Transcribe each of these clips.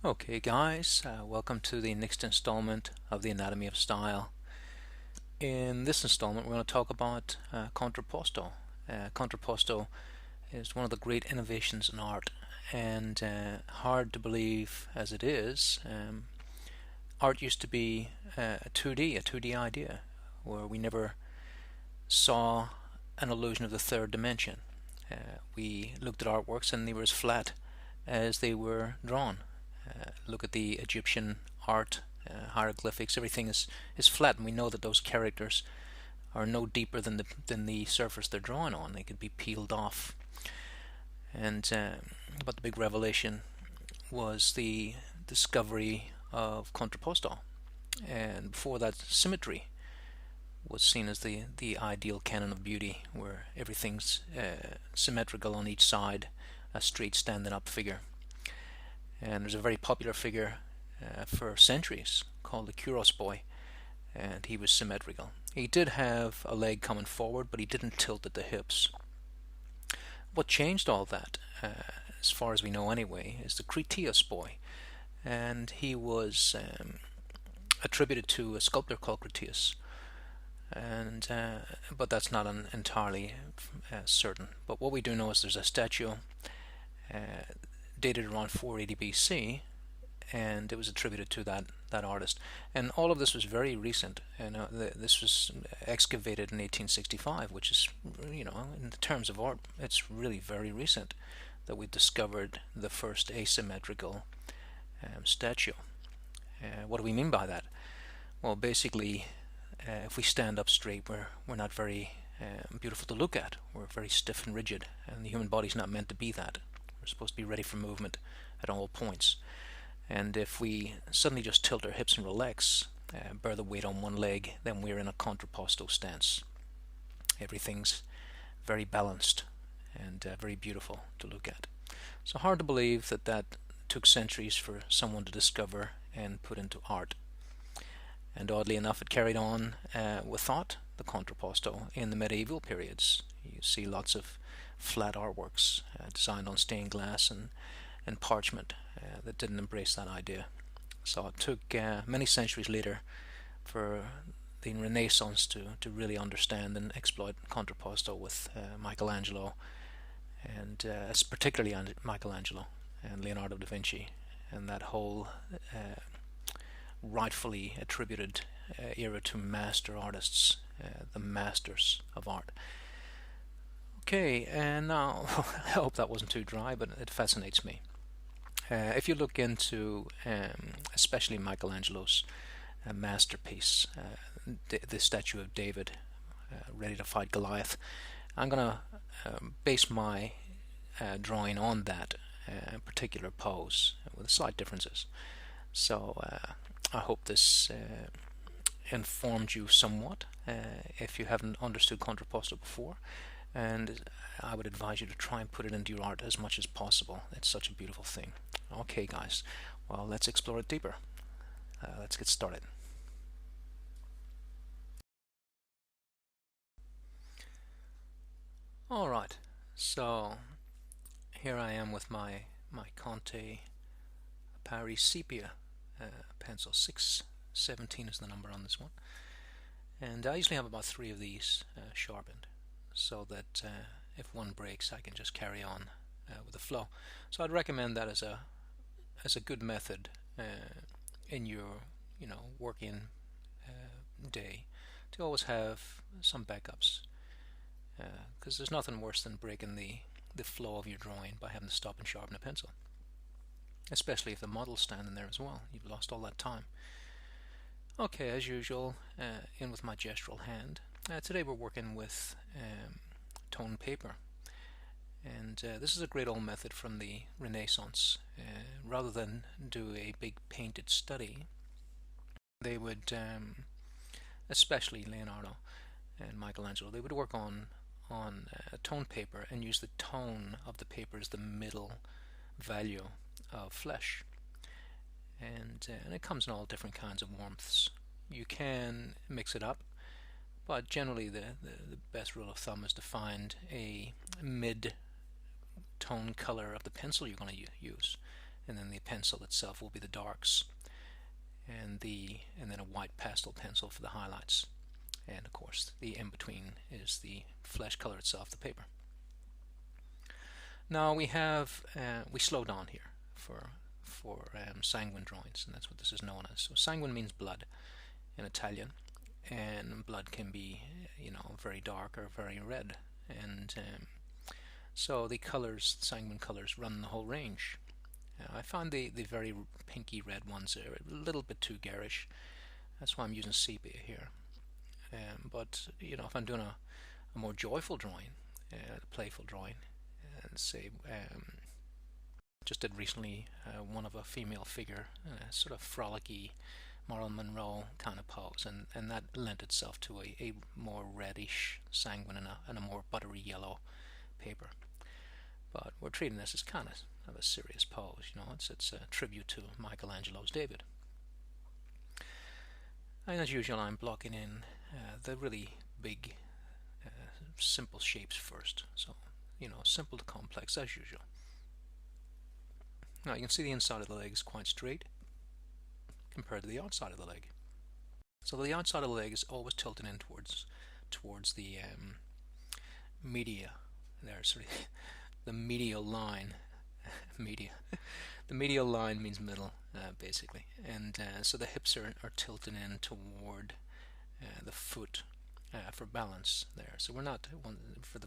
Okay guys, welcome to the next installment of the Anatomy of Style. In this installment we're going to talk about contrapposto. Contrapposto is one of the great innovations in art, and hard to believe as it is, art used to be a 2D idea, where we never saw an illusion of the third dimension. We looked at artworks and they were as flat as they were drawn. Look at the Egyptian art, hieroglyphics. Everything is flat, and we know that those characters are no deeper than the surface they're drawn on. They could be peeled off. And but the big revelation was the discovery of contrapposto, and before that, symmetry was seen as the ideal canon of beauty, where everything's symmetrical on each side, a straight standing up figure. And there's a very popular figure for centuries called the Kuros boy, and he was symmetrical. He did have a leg coming forward, but he didn't tilt at the hips. What changed all that, as far as we know anyway, is the Critias boy, and he was attributed to a sculptor called Critias, and but that's not entirely certain. But what we do know is there's a statue dated around 480 BC, and it was attributed to that artist. And all of this was very recent, and this was excavated in 1865, which is, in the terms of art, it's really very recent that we discovered the first asymmetrical statue. What do we mean by that? Well, basically, if we stand up straight, we're not very beautiful to look at. We're very stiff and rigid, and the human body's not meant to be that. We're supposed to be ready for movement at all points. And if we suddenly just tilt our hips and relax, bear the weight on one leg, then we're in a contrapposto stance. Everything's very balanced and very beautiful to look at. So hard to believe that took centuries for someone to discover and put into art. And oddly enough, it carried on with thought, the contrapposto, in the medieval periods. You see lots of flat artworks designed on stained glass and parchment that didn't embrace that idea. So it took many centuries later for the Renaissance to really understand and exploit contrapposto with Michelangelo, and particularly Michelangelo and Leonardo da Vinci, and that whole rightfully attributed era to master artists, the masters of art. Okay, and now I hope that wasn't too dry, but it fascinates me. If you look into especially Michelangelo's masterpiece, the statue of David ready to fight Goliath, I'm going to base my drawing on that particular pose with slight differences. So I hope this informed you somewhat if you haven't understood contrapposto before, and I would advise you to try and put it into your art as much as possible. It's such a beautiful thing. Okay guys, well, let's explore it deeper. Let's get started. Alright, so here I am with my Conte Paris Sepia pencil. 617 is the number on this one, and I usually have about 3 of these sharpened, so that if one breaks, I can just carry on with the flow. So I'd recommend that as a good method in your working day, to always have some backups, because there's nothing worse than breaking the flow of your drawing by having to stop and sharpen a pencil, especially if the model's standing there as well. You've lost all that time. Okay, as usual, in with my gestural hand. Today we're working with tone paper, and this is a great old method from the Renaissance. Rather than do a big painted study, they would, especially Leonardo and Michelangelo, they would work on tone paper and use the tone of the paper as the middle value of flesh. And it comes in all different kinds of warmths. You can mix it up, but generally the best rule of thumb is to find a mid tone color of the pencil you're going to use, and then the pencil itself will be the darks, and then a white pastel pencil for the highlights, and of course the in-between is the flesh color itself, the paper. Now we slow down here for sanguine drawings, and that's what this is known as. So sanguine means blood in Italian, and blood can be, very dark or very red, and so the colors, sanguine colors, run the whole range. I find the very pinky red ones are a little bit too garish. That's why I'm using sepia here. But if I'm doing a more joyful drawing, a playful drawing, and say just did recently one of a female figure, sort of frolicky Marilyn Monroe kind of pose, and that lent itself to a more reddish sanguine and a more buttery yellow paper. But we're treating this as kind of a serious pose, it's a tribute to Michelangelo's David. And as usual, I'm blocking in the really big, simple shapes first. So, simple to complex as usual. Now you can see the inside of the leg is quite straight compared to the outside of the leg. So the outside of the leg is always tilted in towards the media. There, sorry, the medial line. Media. The medial line means middle, basically, and so the hips are tilted in toward the foot for balance there. So we're not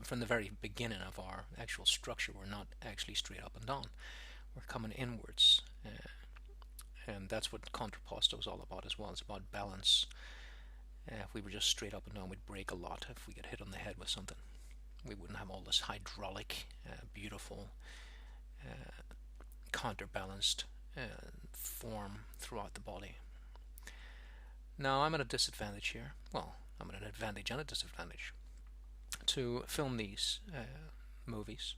from the very beginning of our actual structure. We're not actually straight up and down. We're coming inwards, and that's what contrapposto is all about as well. It's about balance. If we were just straight up and down, we'd break a lot. If we get hit on the head with something, we wouldn't have all this hydraulic, beautiful, counterbalanced form throughout the body. Now I'm at a disadvantage here. Well, I'm at an advantage and a disadvantage. To film these movies,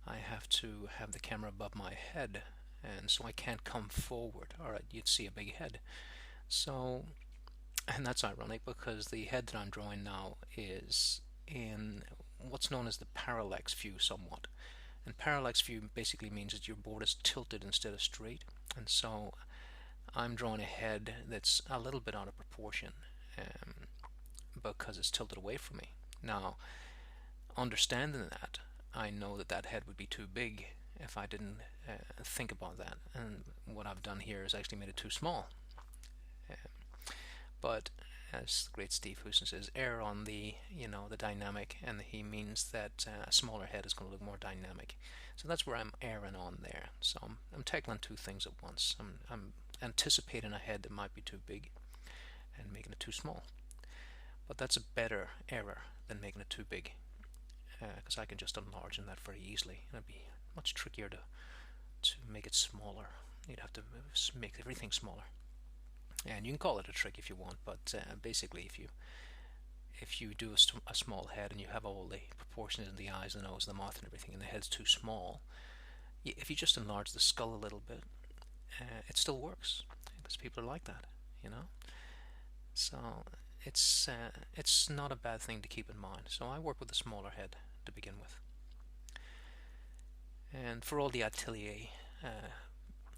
I have to have the camera above my head, and so I can't come forward. Alright, you'd see a big head. So, and that's ironic because the head that I'm drawing now is in what's known as the parallax view somewhat. And parallax view basically means that your board is tilted instead of straight, and so I'm drawing a head that's a little bit out of proportion because it's tilted away from me. Now, understanding that, I know that that head would be too big if I didn't think about that, and what I've done here is actually made it too small. But as the great Steve Houston says, err on the the dynamic, and he means that a smaller head is going to look more dynamic. So that's where I'm erring on there. So I'm tackling two things at once. I'm anticipating a head that might be too big and making it too small. But that's a better error than making it too big, because I can just enlarge that very easily, and it'd be much trickier to make it smaller. You'd have to make everything smaller. And you can call it a trick if you want, but basically if you do a small head and you have all the proportions in the eyes, the nose, the mouth and everything, and the head's too small, if you just enlarge the skull a little bit, it still works, because people are like that, So it's not a bad thing to keep in mind. So I work with a smaller head to begin with. And for all the atelier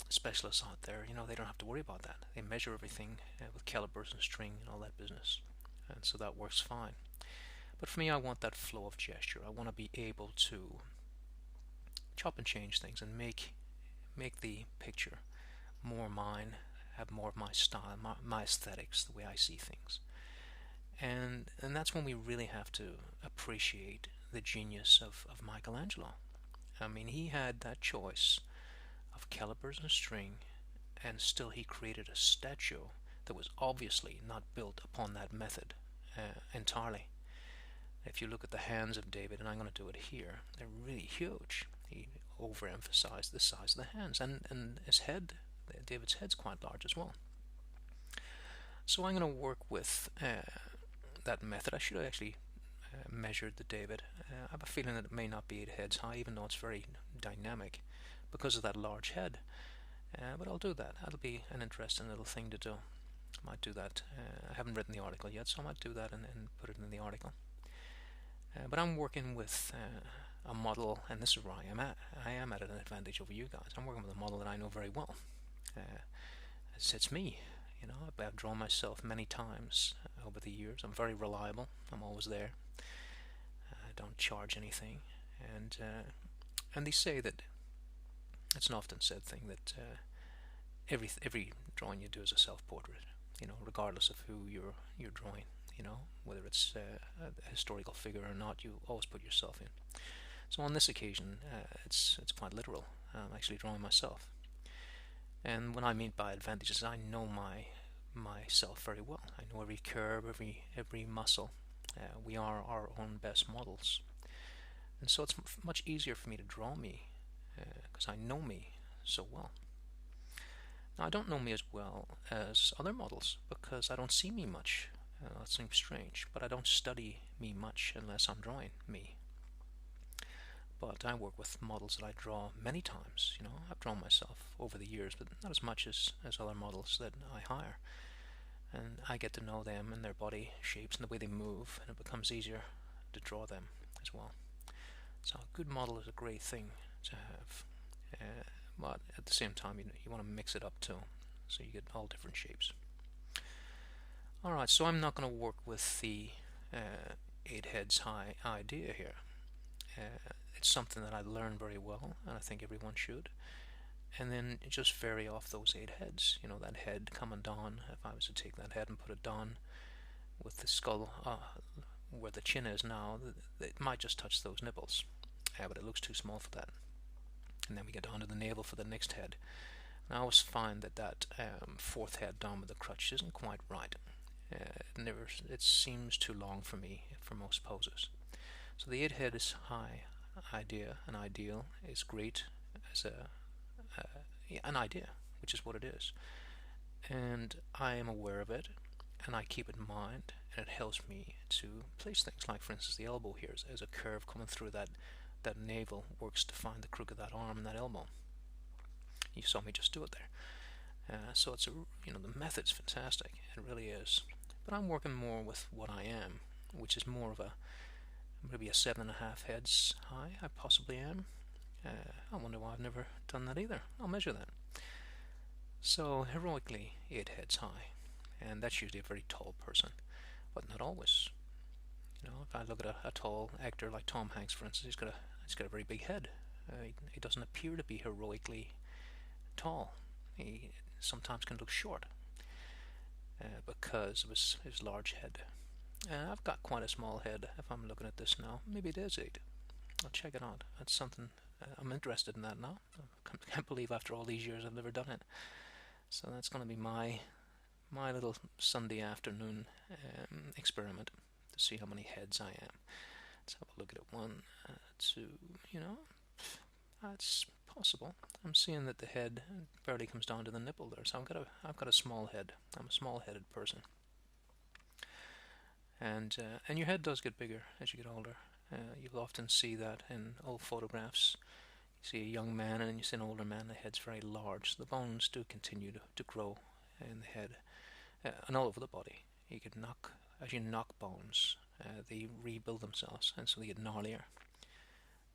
specialists out there, they don't have to worry about that. They measure everything with calipers and string and all that business, and so that works fine. But for me, I want that flow of gesture. I want to be able to chop and change things and make the picture more mine, have more of my style, my aesthetics, the way I see things. And that's when we really have to appreciate the genius of Michelangelo. I mean, he had that choice of calipers and string, and still he created a statue that was obviously not built upon that method entirely. If you look at the hands of David, and I'm going to do it here, they're really huge. He overemphasized the size of the hands, and his head, David's head's quite large as well. So I'm going to work with that method. I should have actually measured the David. I have a feeling that it may not be 8 heads high, even though it's very dynamic because of that large head. But I'll do that. That'll be an interesting little thing to do. I might do that. I haven't written the article yet, so I might do that and put it in the article. But I'm working with a model, and this is where I am at an advantage over you guys. I'm working with a model that I know very well. It's me. I've drawn myself many times over the years. I'm very reliable. I'm always there. I don't charge anything, and they say that it's an often said thing that every drawing you do is a self-portrait. Regardless of who you're drawing. Whether it's a historical figure or not, you always put yourself in. So on this occasion, it's quite literal. I'm actually drawing myself. And what I mean by advantages is I know myself very well. I know every curve, every muscle. We are our own best models. And so it's much easier for me to draw me because I know me so well. Now I don't know me as well as other models because I don't see me much. That seems strange, but I don't study me much unless I'm drawing me. But I work with models that I draw many times. I've drawn myself over the years, but not as much as other models that I hire. And I get to know them and their body shapes and the way they move, and it becomes easier to draw them as well. So a good model is a great thing to have. But at the same time, you want to mix it up too, so you get all different shapes. Alright, so I'm not going to work with the 8 heads high idea here. It's something that I learned very well, and I think everyone should. And then just vary off those 8 heads. That head coming down, if I was to take that head and put it down with the skull where the chin is now, it might just touch those nipples. But it looks too small for that. And then we get down to the navel for the next head. And I always find that 4th head down with the crutch isn't quite right. It seems too long for me for most poses. So the 8 head is high idea and ideal is great as an idea, which is what it is. And I am aware of it, and I keep it in mind, and it helps me to place things. Like, for instance, the elbow here is a curve coming through that navel works to find the crook of that arm and that elbow. You saw me just do it there. So it's the method's fantastic. It really is. But I'm working more with what I am, which is more of maybe a 7.5 heads high. I possibly am. I wonder why I've never done that either. I'll measure that. So heroically 8 heads high, and that's usually a very tall person, but not always. If I look at a tall actor like Tom Hanks, for instance, he's got a very big head. He doesn't appear to be heroically tall. He sometimes can look short because of his large head. I've got quite a small head. If I'm looking at this now, maybe it is 8. I'll check it out. That's something I'm interested in that now. I can't believe after all these years I've never done it. So that's going to be my little Sunday afternoon experiment to see how many heads I am. Let's have a look at it. 1, 2. That's possible. I'm seeing that the head barely comes down to the nipple there, so I've got a small head. I'm a small-headed person. And your head does get bigger as you get older. You'll often see that in old photographs. You see a young man and then you see an older man, the head's very large. The bones do continue to grow in the head and all over the body. As you knock bones, they rebuild themselves, and so they get gnarlier.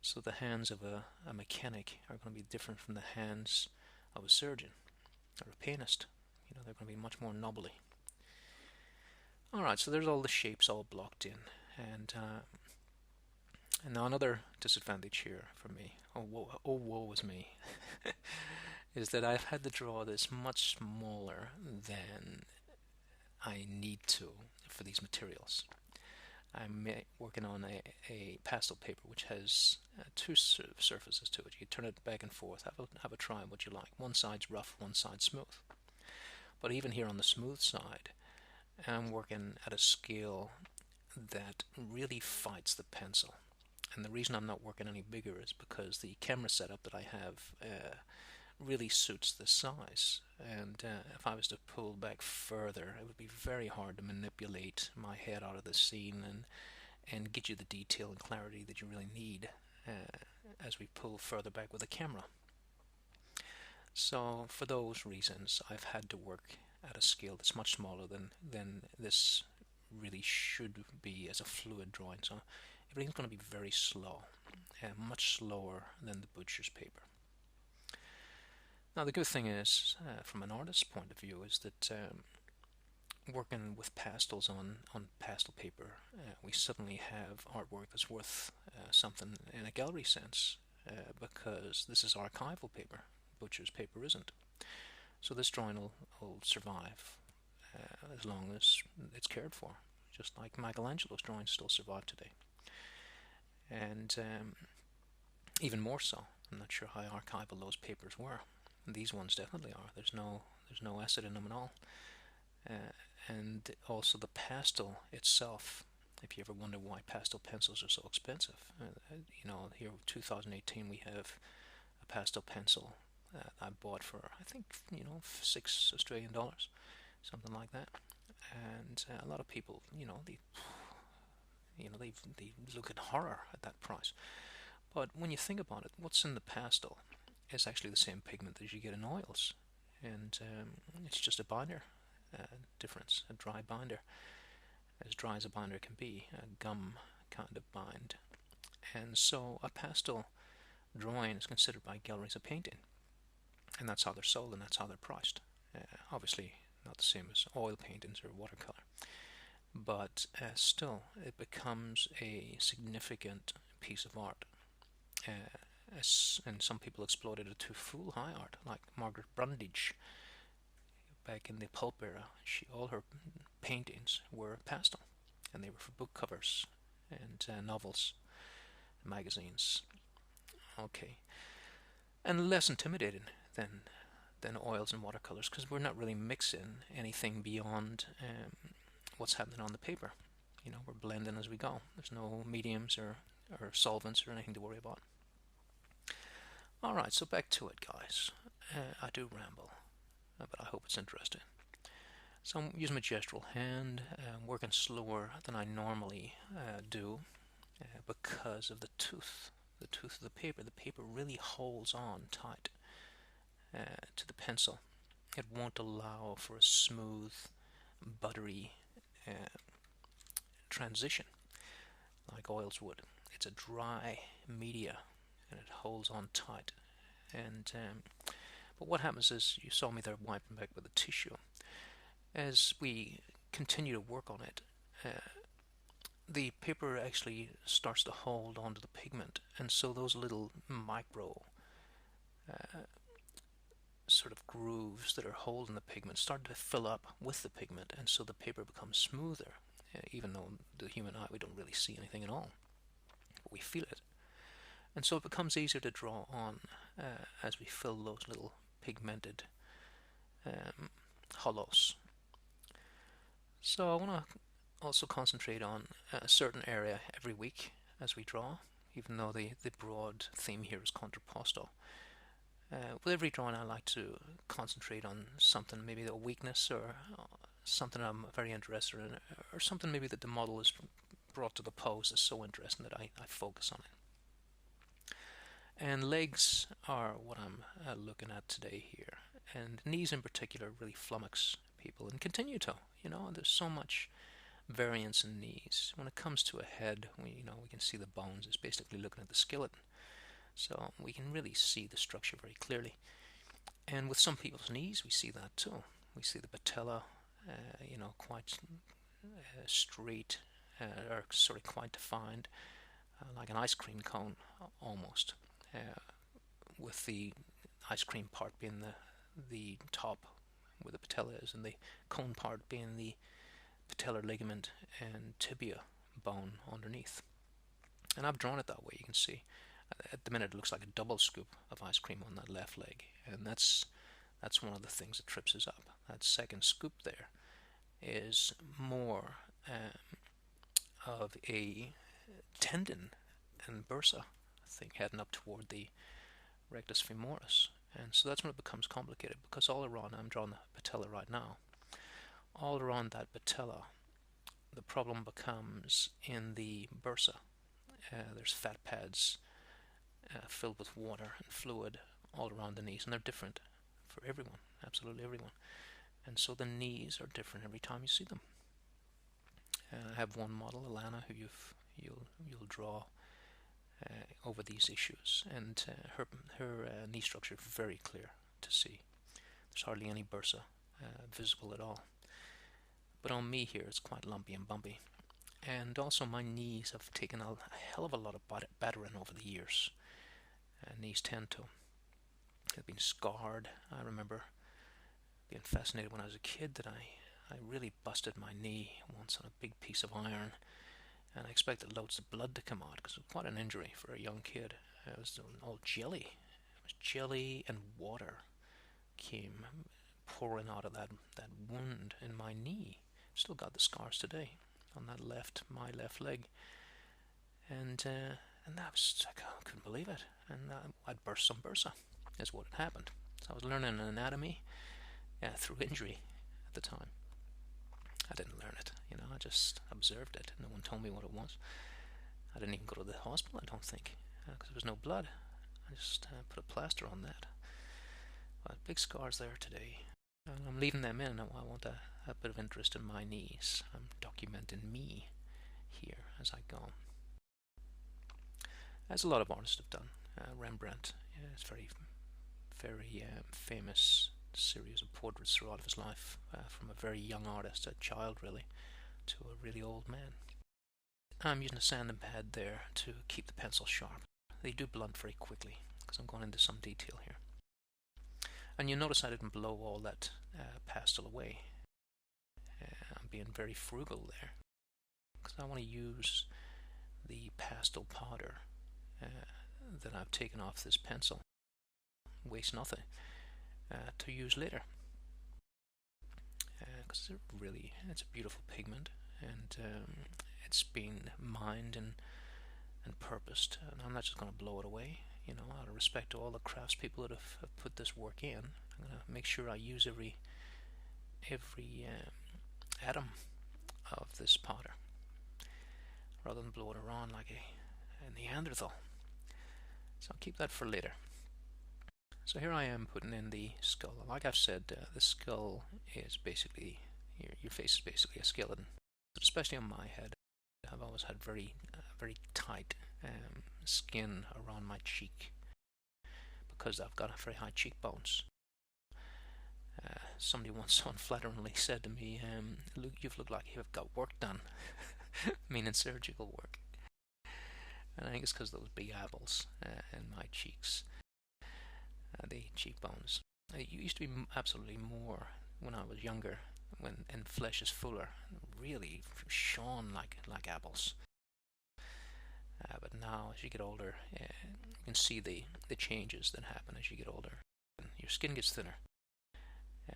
So the hands of a mechanic are going to be different from the hands of a surgeon or a pianist. They're going to be much more knobbly. Alright, so there's all the shapes all blocked in, and now another disadvantage here for me, woe is me, is that I've had to draw this much smaller than I need to for these materials. I'm working on a pastel paper which has 2 surfaces to it. You turn it back and forth, have a try what you like. One side's rough, one side's smooth. But even here on the smooth side, I'm working at a scale that really fights the pencil. And the reason I'm not working any bigger is because the camera setup that I have really suits this size. And if I was to pull back further, it would be very hard to manipulate my head out of the scene and get you the detail and clarity that you really need as we pull further back with the camera. So for those reasons, I've had to work at a scale that's much smaller than this really should be as a fluid drawing. So everything's going to be very slow, much slower than the butcher's paper. Now the good thing is, from an artist's point of view, is that working with pastels on pastel paper, we suddenly have artwork that's worth something in a gallery sense, because this is archival paper. Butcher's paper isn't. So this drawing will survive as long as it's cared for, just like Michelangelo's drawings still survive today. And even more so. I'm not sure how archival those papers were. These ones definitely are. There's no acid in them at all. And also the pastel itself. If you ever wonder why pastel pencils are so expensive, here in 2018 we have a pastel pencil I bought for, I think, $6 Australian, something like that. And a lot of people, they look at horror at that price. But when you think about it, what's in the pastel is actually the same pigment as you get in oils, and it's just a binder difference, a dry binder, as dry as a binder can be, a gum kind of bind. And so a pastel drawing is considered by galleries a painting, and that's how they're sold and that's how they're priced. Obviously not the same as oil paintings or watercolor, but still it becomes a significant piece of art. And some people exploited it to fool high art, like Margaret Brundage back in the pulp era. All her paintings were pastel, and they were for book covers and novels, and magazines. Okay, and less intimidating than oils and watercolors, because we're not really mixing anything beyond what's happening on the paper. We're blending as we go. There's no mediums or solvents or anything to worry about. Alright, so back to it, guys. I do ramble, but I hope it's interesting. So I'm using my gestural hand, working slower than I normally do, because of the tooth of the paper. The paper really holds on tight to the pencil. It won't allow for a smooth, buttery transition like oils would. It's a dry media, and it holds on tight. And but what happens is, you saw me there wiping back with a tissue. As we continue to work on it, the paper actually starts to hold onto the pigment, and so those little micro sort of grooves that are holding the pigment start to fill up with the pigment, and so the paper becomes smoother, even though the human eye, we don't really see anything at all, but we feel it. And so it becomes easier to draw on as we fill those little pigmented hollows. So I want to also concentrate on a certain area every week as we draw, even though the broad theme here is contrapposto. With every drawing I like to concentrate on something, maybe a weakness or something I'm very interested in, or something maybe that the model is brought to the pose is so interesting that I focus on it. And legs are what I'm looking at today here, and knees in particular really flummox people and continue to. There's so much variance in knees. When it comes to a head, we can see the bones. It's basically looking at the skeleton, so we can really see the structure very clearly. And with some people's knees, we see that too. We see the patella, quite straight, or sort of quite defined, like an ice cream cone almost, with the ice cream part being the top where the patella is, and the cone part being the patellar ligament and tibia bone underneath. And I've drawn it that way. You can see at the minute it looks like a double scoop of ice cream on that left leg, and that's one of the things that trips us up. That second scoop there is more of a tendon and bursa thing heading up toward the rectus femoris, and so that's when it becomes complicated, because all around, I'm drawing the patella right now, all around that patella the problem becomes in the bursa. There's fat pads filled with water and fluid all around the knees, and they're different for everyone, absolutely everyone. And so the knees are different every time you see them. I have one model, Alana, who you'll draw over these issues, and her knee structure is very clear to see. There's hardly any bursa visible at all. But on me here, it's quite lumpy and bumpy. And also my knees have taken a hell of a lot of battering over the years. Knees tend to have been scarred. I remember being fascinated when I was a kid that I really busted my knee once on a big piece of iron, and I expected loads of blood to come out because it was quite an injury for a young kid. It was all jelly. It was jelly and water came pouring out of that wound in my knee. Still got the scars today on that my left leg, and that was I couldn't believe it, and I'd burst some bursa, is what had happened. So I was learning anatomy through injury at the time. I didn't learn it, I just observed it. No one told me what it was. I didn't even go to the hospital, I don't think, because there was no blood. I just put a plaster on that. But big scars there today. And I'm leaving them in. I want a bit of interest in my knees. I'm documenting me here as I go. As a lot of artists have done. Rembrandt is very famous series of portraits throughout his life, from a very young artist, a child really, to a really old man. I'm using a sanding pad there to keep the pencil sharp. They do blunt very quickly because I'm going into some detail here. And you notice I didn't blow all that pastel away. I'm being very frugal there because I want to use the pastel powder that I've taken off this pencil, waste nothing, to use later, because it's a beautiful pigment, and it's been mined and purposed, and I'm not just going to blow it away. Out of respect to all the craftspeople that have put this work in, I'm going to make sure I use every atom of this powder rather than blow it around like a Neanderthal. So I'll keep that for later. So here I am putting in the skull. Like I've said, the skull is basically, your face is basically a skeleton. But especially on my head, I've always had very tight skin around my cheek because I've got very high cheekbones. Somebody once unflatteringly said to me, "Luke, you've looked like you've got work done," meaning surgical work. And I think it's because those big apples in my cheeks, the cheekbones. It used to be absolutely more when I was younger, and flesh is fuller, really shone like apples. But now, as you get older, you can see the changes that happen as you get older. Your skin gets thinner.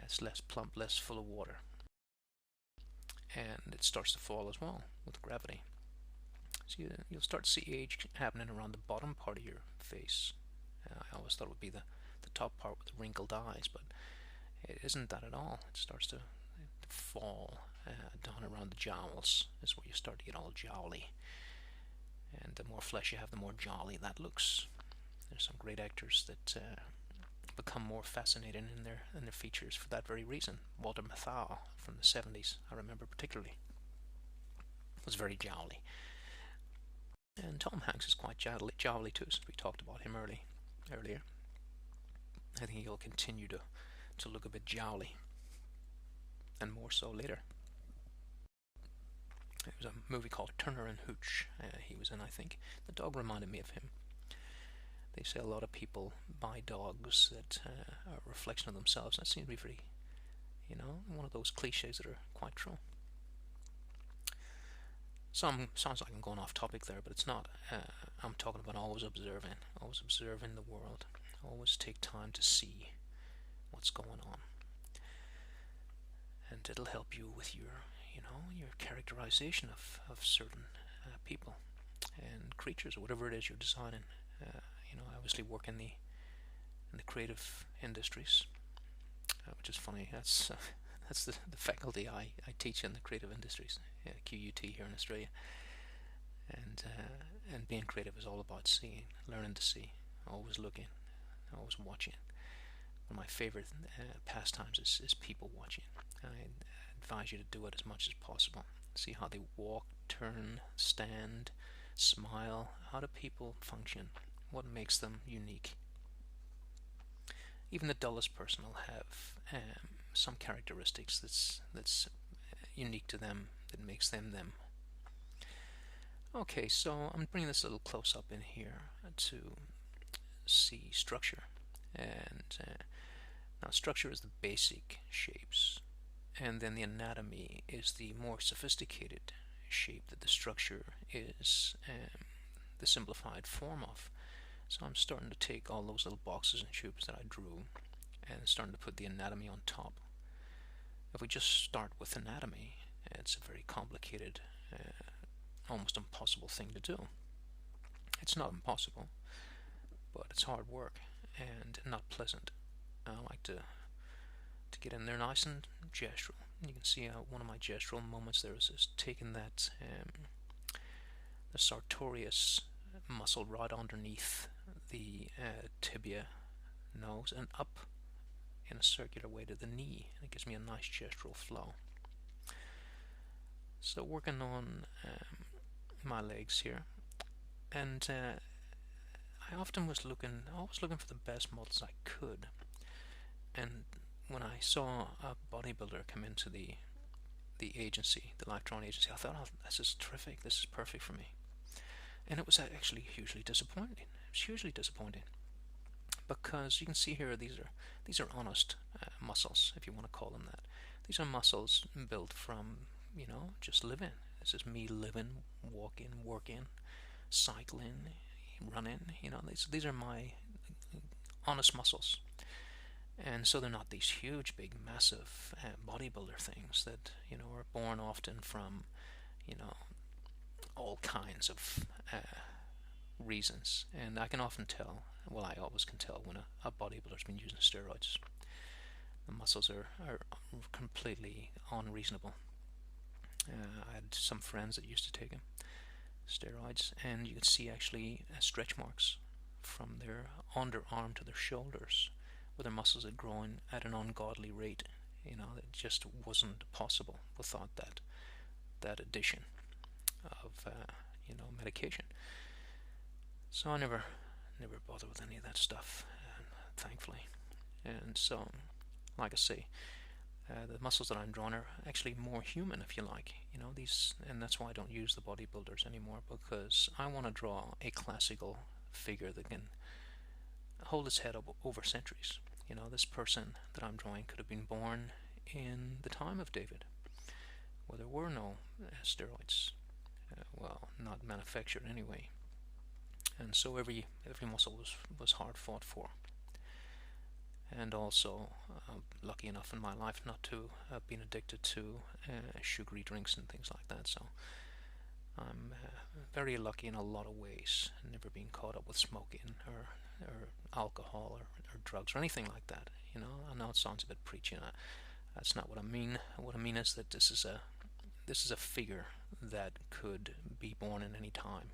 It's less plump, less full of water. And it starts to fall as well with gravity. So you'll start to see age happening around the bottom part of your face. I always thought it would be the top part with the wrinkled eyes, but it isn't that at all. It starts to fall down around the jowls is where you start to get all jowly. And the more flesh you have, the more jolly that looks. There's some great actors that become more fascinating in their features for that very reason. Walter Matthau from the 70s, I remember particularly, was very jowly. And Tom Hanks is quite jowly too, since we talked about him earlier. I think he'll continue to look a bit jowly, and more so later. There was a movie called Turner and Hooch he was in, I think. The dog reminded me of him. They say a lot of people buy dogs that are a reflection of themselves. That seems to be very, one of those cliches that are quite true. Sounds like I'm going off topic there, but it's not. I'm talking about always observing the world. Always take time to see what's going on, and it'll help you with your characterization of certain people and creatures or whatever it is you're designing. I obviously work in the creative industries, which is funny. That's the faculty I teach in the creative industries, QUT here in Australia. And being creative is all about seeing, learning to see, always looking, always watching. One of my favorite pastimes is people watching. I advise you to do it as much as possible. See how they walk, turn, stand, smile. How do people function? What makes them unique? Even the dullest person will have some characteristics that's unique to them, that makes them them. Okay, so I'm bringing this a little close up in here to see structure. And now structure is the basic shapes, and then the anatomy is the more sophisticated shape that the structure is the simplified form of. So I'm starting to take all those little boxes and tubes that I drew and starting to put the anatomy on top. If we just start with anatomy, it's a very complicated, almost impossible thing to do. It's not impossible, but it's hard work and not pleasant. I like to get in there nice and gestural. You can see one of my gestural moments there is just taking that the sartorius muscle right underneath the tibia nose and up in a circular way to the knee, and it gives me a nice gestural flow. So working on my legs here, and I was looking for the best models I could, and when I saw a bodybuilder come into the agency, the life drawing agency, I thought, oh, this is terrific, this is perfect for me. And it was actually hugely disappointing. It was hugely disappointing, because you can see here these are honest muscles, if you want to call them that. These are muscles built from, just living. This is me living, walking, working, cycling, running. These are my honest muscles. And so they're not these huge, big, massive bodybuilder things that are born often from all kinds of reasons. And I can often tell, well, I always can tell when a bodybuilder's been using steroids. The muscles are completely unreasonable. I had some friends that used to take them, steroids, and you could see actually stretch marks from their underarm to their shoulders, where their muscles had grown at an ungodly rate. It just wasn't possible without that addition of medication. So I never bothered with any of that stuff, thankfully. And so, like I say, the muscles that I'm drawing are actually more human, if you like. These, and that's why I don't use the bodybuilders anymore, because I want to draw a classical figure that can hold its head up over centuries. This person that I'm drawing could have been born in the time of David, where there were no steroids, well, not manufactured anyway. And so every muscle was hard fought for. And also, lucky enough in my life not to have been addicted to sugary drinks and things like that. So I'm very lucky in a lot of ways, never being caught up with smoking or alcohol or drugs or anything like that. I know it sounds a bit preachy. That's not what I mean. What I mean is that this is a figure that could be born in any time,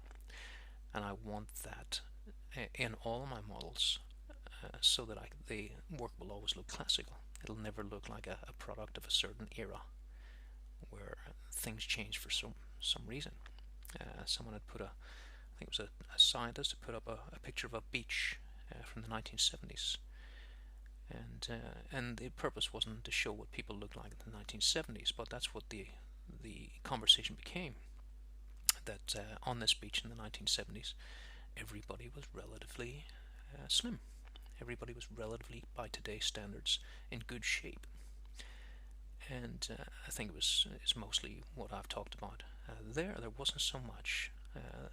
and I want that in all of my models, so that the work will always look classical. It'll never look like a product of a certain era where things change for some reason. Someone had put I think it was a scientist, had put up a picture of a beach from the 1970s, and the purpose wasn't to show what people looked like in the 1970s, but that's what the conversation became. That on this beach in the 1970s, everybody was relatively slim. Everybody was relatively, by today's standards, in good shape. And I think it's mostly what I've talked about. There wasn't so much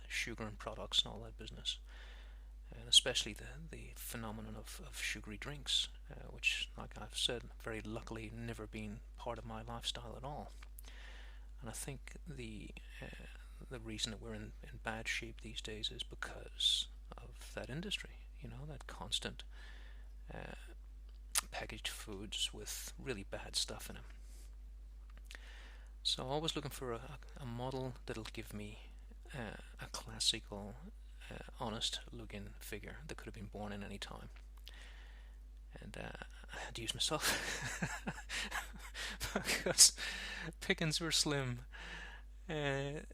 sugar and products and all that business, and especially the phenomenon of sugary drinks, which, like I've said, very luckily never been part of my lifestyle at all. And I think the reason that we're in bad shape these days is because of that industry. That constant packaged foods with really bad stuff in them. So always looking for a model that'll give me a classical, honest-looking figure that could have been born in any time. And I had to use myself because pickings were slim, and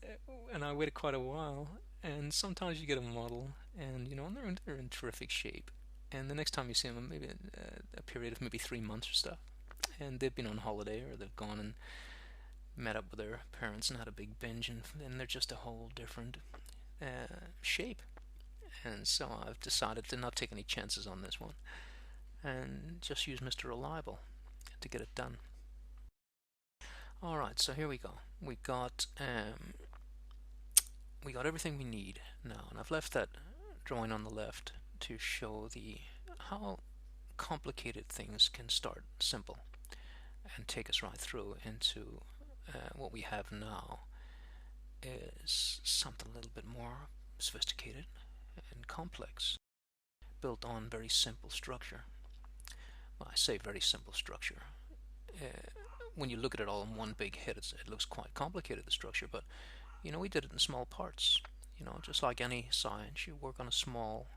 I waited quite a while. And sometimes you get a model, and they're in terrific shape. And the next time you see them, maybe a period of maybe 3 months or stuff, and they've been on holiday or they've gone and met up with their parents and had a big binge, and they're just a whole different shape. And so I've decided to not take any chances on this one and just use Mr. Reliable to get it done. Alright, so here we go. We got everything we need now, and I've left that drawing on the left to show how complicated things can start simple and take us right through into what we have now is something a little bit more sophisticated and complex, built on very simple structure. Well, I say very simple structure. When you look at it all in one big hit, it looks quite complicated, the structure, but we did it in small parts. Just like any science, you work on a small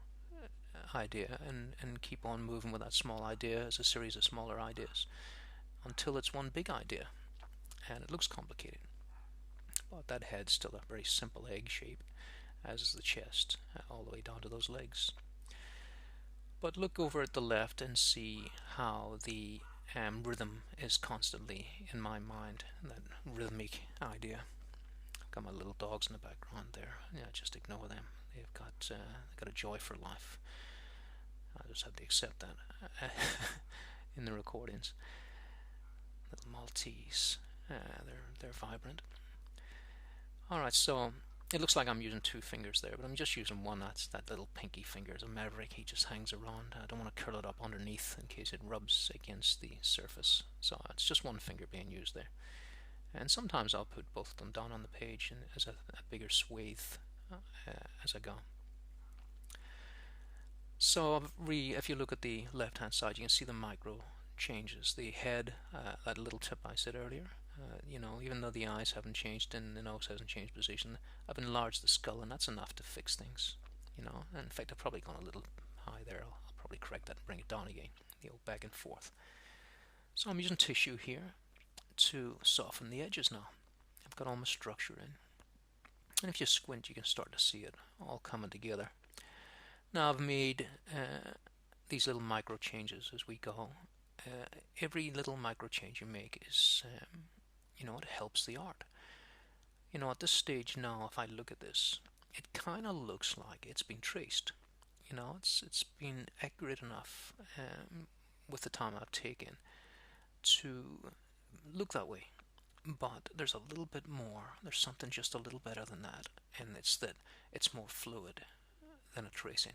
idea and keep on moving with that small idea as a series of smaller ideas until it's one big idea, and it looks complicated. But that head's still a very simple egg shape, as is the chest, all the way down to those legs. But look over at the left and see how the rhythm is constantly in my mind, that rhythmic idea. I've got my little dogs in the background there. Yeah, just ignore them. They've got a joy for life. I just have to accept that in the recordings. Little Maltese. They're vibrant. Alright, so it looks like I'm using 2 fingers there, but I'm just using one. That's that little pinky finger. It's a maverick. He just hangs around. I don't want to curl it up underneath in case it rubs against the surface. So it's just 1 finger being used there. And sometimes I'll put both of them down on the page and as a bigger swathe as I go. So if you look at the left hand side, you can see the micro changes. The head, that little tip I said earlier, even though the eyes haven't changed and the nose hasn't changed position, I've enlarged the skull, and that's enough to fix things. And in fact, I've probably gone a little high there. I'll probably correct that and bring it down again, back and forth. So I'm using tissue here to soften the edges now. I've got all my structure in, and if you squint, you can start to see it all coming together. Now I've made these little micro changes as we go. Every little micro change you make is, it helps the art. At this stage now, if I look at this, it kind of looks like it's been traced. It's been accurate enough with the time I've taken to look that way. But there's a little bit more. There's something just a little better than that, and it's that it's more fluid than a tracing.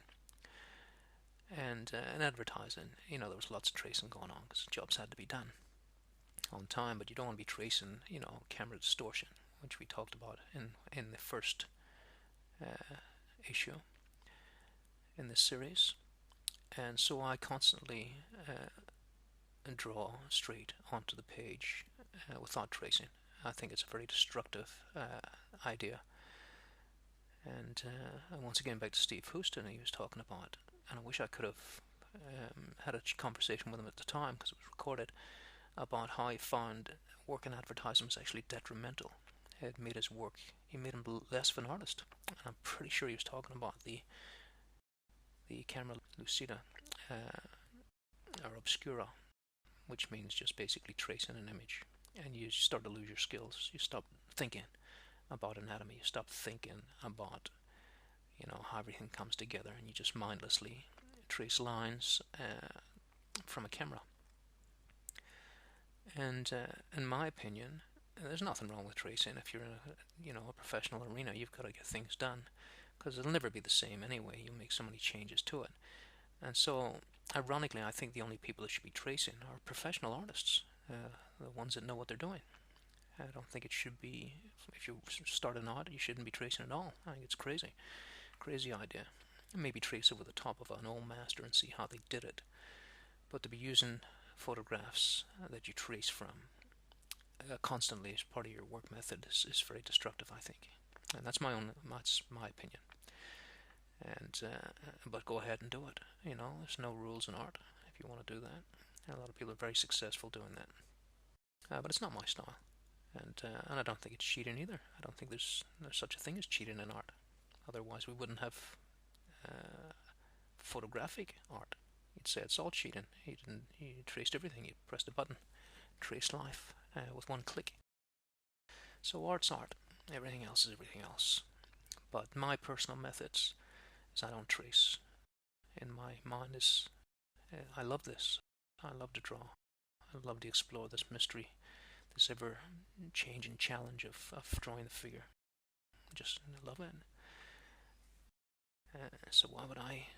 And in advertising, there was lots of tracing going on because jobs had to be done on time, but you don't want to be tracing, camera distortion, which we talked about in the first issue in this series. And so I constantly draw straight onto the page without tracing. I think it's a very destructive idea. And once again, back to Steve Houston, he was talking about, and I wish I could have had a conversation with him at the time because it was recorded, about how he found work in advertising was actually detrimental. It made his work, he made him less of an artist. And I'm pretty sure he was talking about the camera lucida or obscura, which means just basically tracing an image, and you start to lose your skills. You stop thinking about anatomy, you stop thinking about how everything comes together, and you just mindlessly trace lines from a camera. And in my opinion, there's nothing wrong with tracing. If you're in a professional arena, you've got to get things done because it'll never be the same anyway. You'll make so many changes to it. And so, ironically, I think the only people that should be tracing are professional artists, the ones that know what they're doing. I don't think it should be, if you're starting out, you shouldn't be tracing at all. I think it's crazy. Crazy idea. Maybe trace over the top of an old master and see how they did it. But to be using photographs that you trace from constantly as part of your work method is very destructive, I think. And that's my opinion. And but go ahead and do it. There's no rules in art if you want to do that. And a lot of people are very successful doing that. But it's not my style. And I don't think it's cheating either. I don't think there's such a thing as cheating in art. Otherwise, we wouldn't have photographic art. You'd say it's all cheating. He traced everything. He pressed a button, traced life with one click. So art's art. Everything else is everything else. But my personal methods is I don't trace. In my mind is I love this. I love to draw. I love to explore this mystery, this ever-changing challenge of drawing the figure. Just love it. So why would I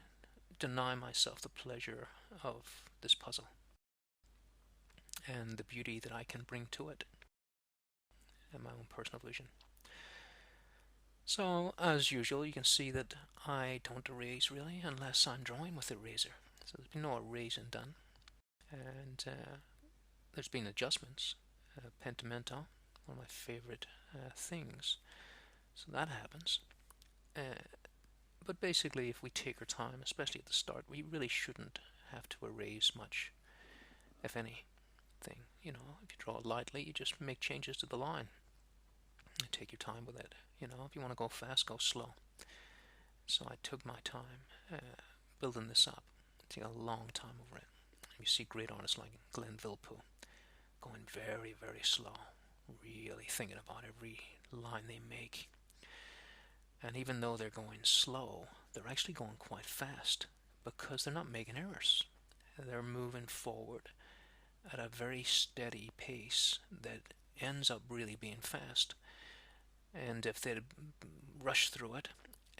deny myself the pleasure of this puzzle and the beauty that I can bring to it and my own personal vision? So, as usual, you can see that I don't erase really unless I'm drawing with eraser. So there's been no erasing done. And there's been adjustments. Pentimento, one of my favorite things. So that happens. But basically, if we take our time, especially at the start, we really shouldn't have to erase much, if anything. You know, if you draw it lightly, you just make changes to the line. And take your time with it. You know, if you want to go fast, go slow. So I took my time building this up. It took a long time over it. You see great artists like Glenn Vilppu going very, very slow, really thinking about every line they make. And even though they're going slow, they're actually going quite fast because they're not making errors. They're moving forward at a very steady pace that ends up really being fast. And if they'd rushed through it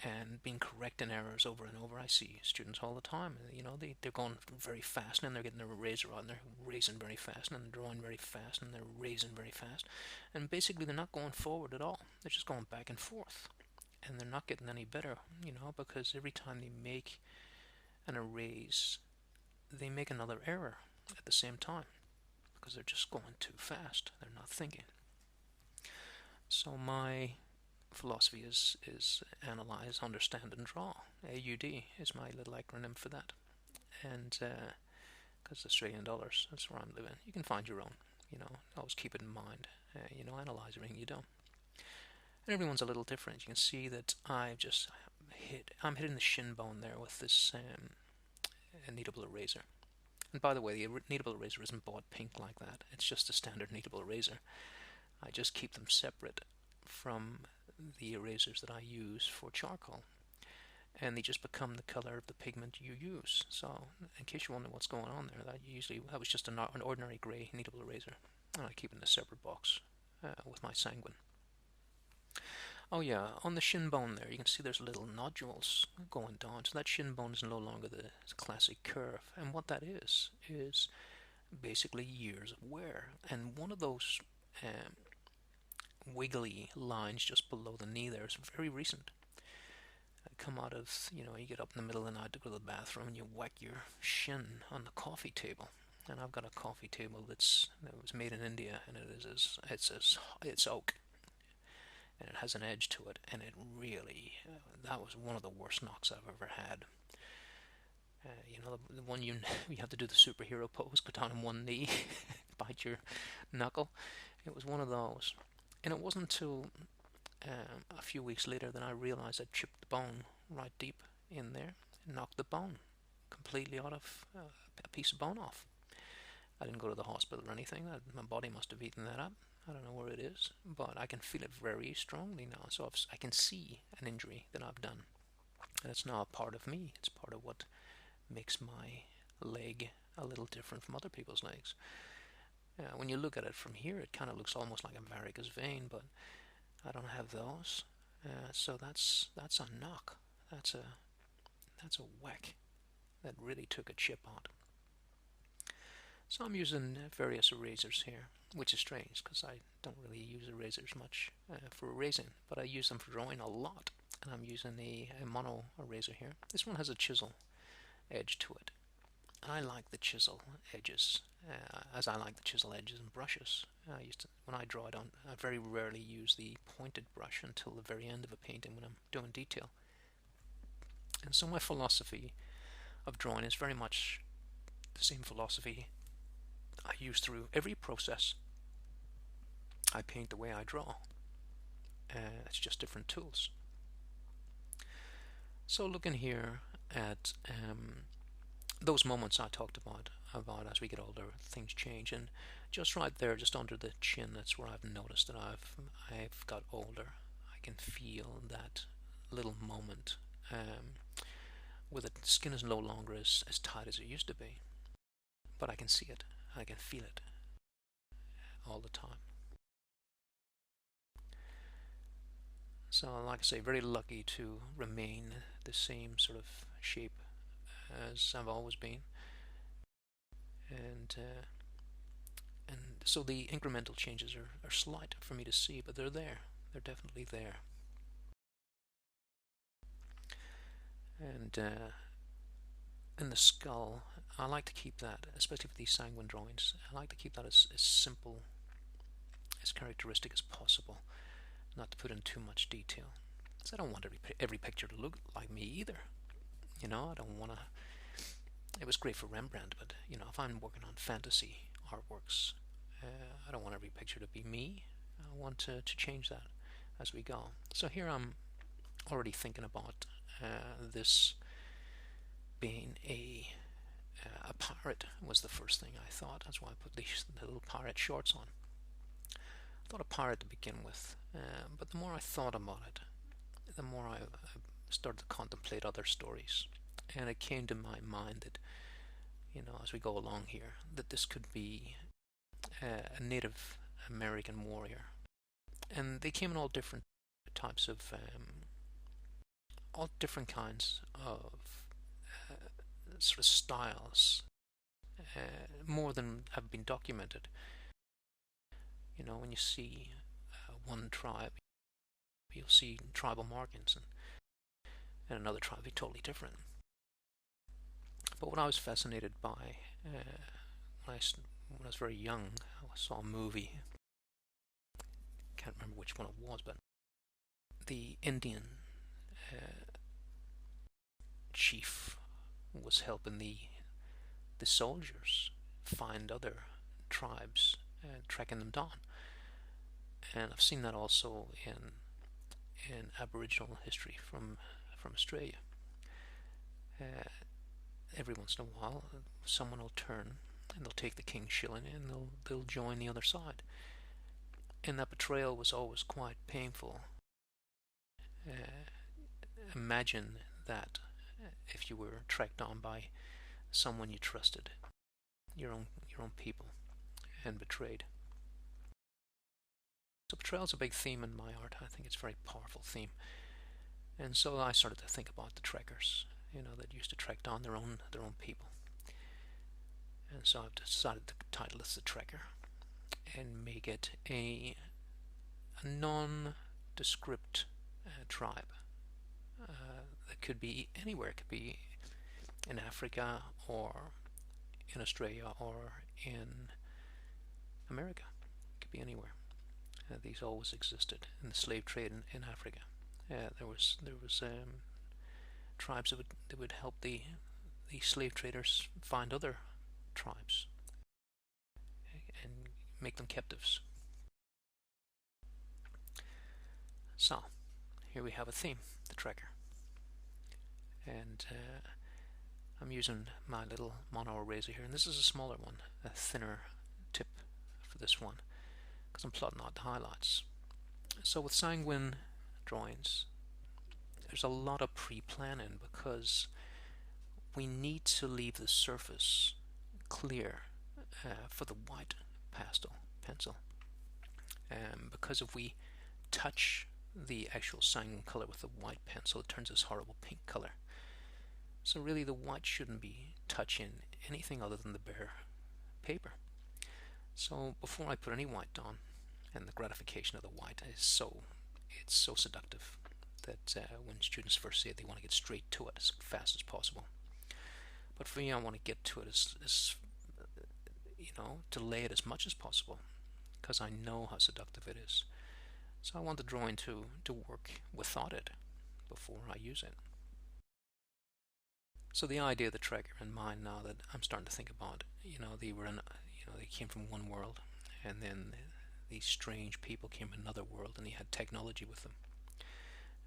and been correcting errors over and over, I see students all the time, you know, they're going very fast, and then they're getting their eraser out, and they're erasing very fast, and then they're drawing very fast, and they're erasing very fast. And basically they're not going forward at all. They're just going back and forth. And they're not getting any better, you know, because every time they make an erase, they make another error at the same time because they're just going too fast. They're not thinking. So my philosophy is analyze, understand, and draw. AUD is my little acronym for that. And because Australian dollars, that's where I'm living. You can find your own, you know, always keep it in mind. You know, analyze everything you do. And everyone's a little different. You can see that I'm hitting the shin bone there with this kneadable eraser. And by the way, the kneadable eraser isn't bought pink like that. It's just a standard kneadable eraser. I just keep them separate from the erasers that I use for charcoal. And they just become the color of the pigment you use. So, in case you're wondering what's going on there, that was just an ordinary grey kneadable eraser. And I keep it in a separate box with my sanguine. Oh yeah, on the shin bone there, you can see there's little nodules going down. So that shin bone is no longer the classic curve. And what that is basically years of wear. And one of those wiggly lines just below the knee there is very recent. Come out of, you know, you get up in the middle of the night to go to the bathroom and you whack your shin on the coffee table. And I've got a coffee table that was made in India, and it's oak. And it has an edge to it, and it really, that was one of the worst knocks I've ever had. You know, the one you have to do the superhero pose, go down on one knee, bite your knuckle. It was one of those. And it wasn't until a few weeks later that I realized I'd chipped the bone right deep in there and knocked the bone completely out of a piece of bone off. I didn't go to the hospital or anything. My body must have eaten that up. I don't know where it is, but I can feel it very strongly now. So I can see an injury that I've done. And it's now a part of me. It's part of what makes my leg a little different from other people's legs. When you look at it from here, it kind of looks almost like a varicose vein, but I don't have those. So that's a knock. That's a whack that really took a chip out. So I'm using various erasers here, which is strange because I don't really use erasers much for erasing, but I use them for drawing a lot. And I'm using a mono eraser here. This one has a chisel edge to it. I like the chisel edges, as I like the chisel edges and brushes. When I draw, I very rarely use the pointed brush until the very end of a painting when I'm doing detail. And so my philosophy of drawing is very much the same philosophy I use through every process. I paint the way I draw. It's just different tools. So looking here at those moments I talked about as we get older, things change, and just right there, just under the chin, that's where I've noticed that I've got older. I can feel that little moment where the skin is no longer as tight as it used to be, but I can see it, I can feel it all the time. So, like I say, very lucky to remain the same sort of shape as I've always been, and so the incremental changes are slight for me to see, but they're there. They're definitely there. And in the skull, I like to keep that, especially for these sanguine drawings, I like to keep that as simple, as characteristic as possible, not to put in too much detail. Because I don't want every picture to look like me either. You know, I don't want to. It was great for Rembrandt, but you know, if I'm working on fantasy artworks, I don't want every picture to be me. I want to change that as we go. So here I'm already thinking about this being a pirate was the first thing I thought. That's why I put these little pirate shorts on. I thought a pirate to begin with, but the more I thought about it, the more I started to contemplate other stories, and it came to my mind that, you know, as we go along here, that this could be a Native American warrior, and they came in all different types of, all different kinds of sort of styles, more than have been documented. You know, when you see one tribe, you'll see tribal markings, and another tribe be totally different. But what I was fascinated by when I was very young, I saw a movie. Can't remember which one it was, but the Indian chief was helping the soldiers find other tribes, tracking them down. And I've seen that also in Aboriginal history from Australia. Every once in a while, someone will turn and they'll take the king's shilling and they'll join the other side. And that betrayal was always quite painful. Imagine that if you were tracked down by someone you trusted, your own people, and betrayed. So betrayal is a big theme in my art. I think it's a very powerful theme. And so I started to think about the trackers, you know, that used to track down their own people. And so I've decided to title this The Tracker and make it a nondescript tribe that could be anywhere. It could be in Africa or in Australia or in America. It could be anywhere. These always existed in the slave trade in Africa. There was tribes that would help the slave traders find other tribes and make them captives. So here we have a theme, the tracker, and I'm using my little mono eraser here, and this is a smaller one, a thinner tip for this one, because I'm plotting out the highlights. So with sanguine drawings, there's a lot of pre-planning because we need to leave the surface clear for the white pastel pencil, because if we touch the actual sanguine color with the white pencil, it turns this horrible pink color. So really the white shouldn't be touching anything other than the bare paper. So before I put any white on, and the gratification of the white is it's so seductive that when students first see it, they want to get straight to it as fast as possible. But for me, I want to get to it as you know, delay it as much as possible, because I know how seductive it is. So I want the drawing to work without it before I use it. So the idea of the tracker in mind now that I'm starting to think about, you know, they came from one world, and then these strange people came from another world, and they had technology with them.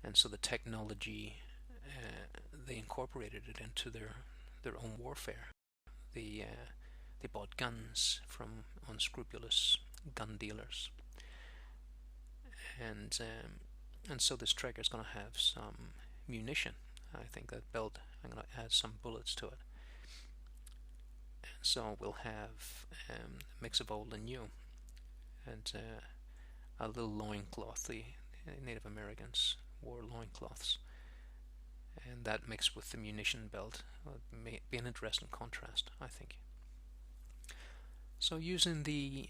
And so the technology they incorporated it into their own warfare. They bought guns from unscrupulous gun dealers, and so this trigger is going to have some munition. I think that belt, I'm going to add some bullets to it. So we'll have a mix of old and new, and a little loincloth. The Native Americans wore loincloths, and that mixed with the munition belt may be an interesting contrast, I think. So using the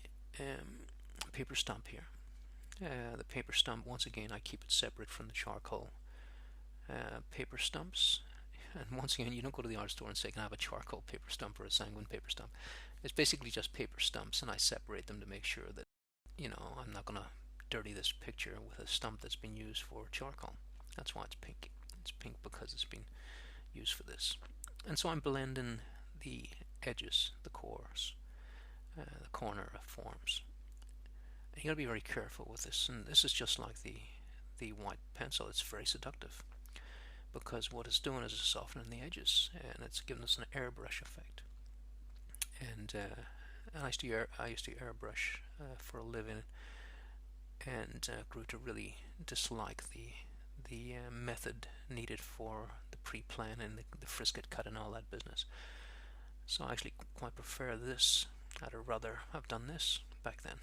paper stump here, the paper stump, once again, I keep it separate from the charcoal paper stumps. And once again, you don't go to the art store and say, can I have a charcoal paper stump or a sanguine paper stump? It's basically just paper stumps, and I separate them to make sure that, I'm not going to dirty this picture with a stump that's been used for charcoal. That's why it's pink. It's pink because it's been used for this. And so I'm blending the edges, the cores, the corner forms. And you got to be very careful with this. And this is just like the white pencil. It's very seductive, because what it's doing is it's softening the edges, and it's giving us an airbrush effect. And I used to airbrush for a living, and grew to really dislike the method needed for the pre-plan and the frisket cut and all that business. So I actually quite prefer this. I'd rather have done this back then,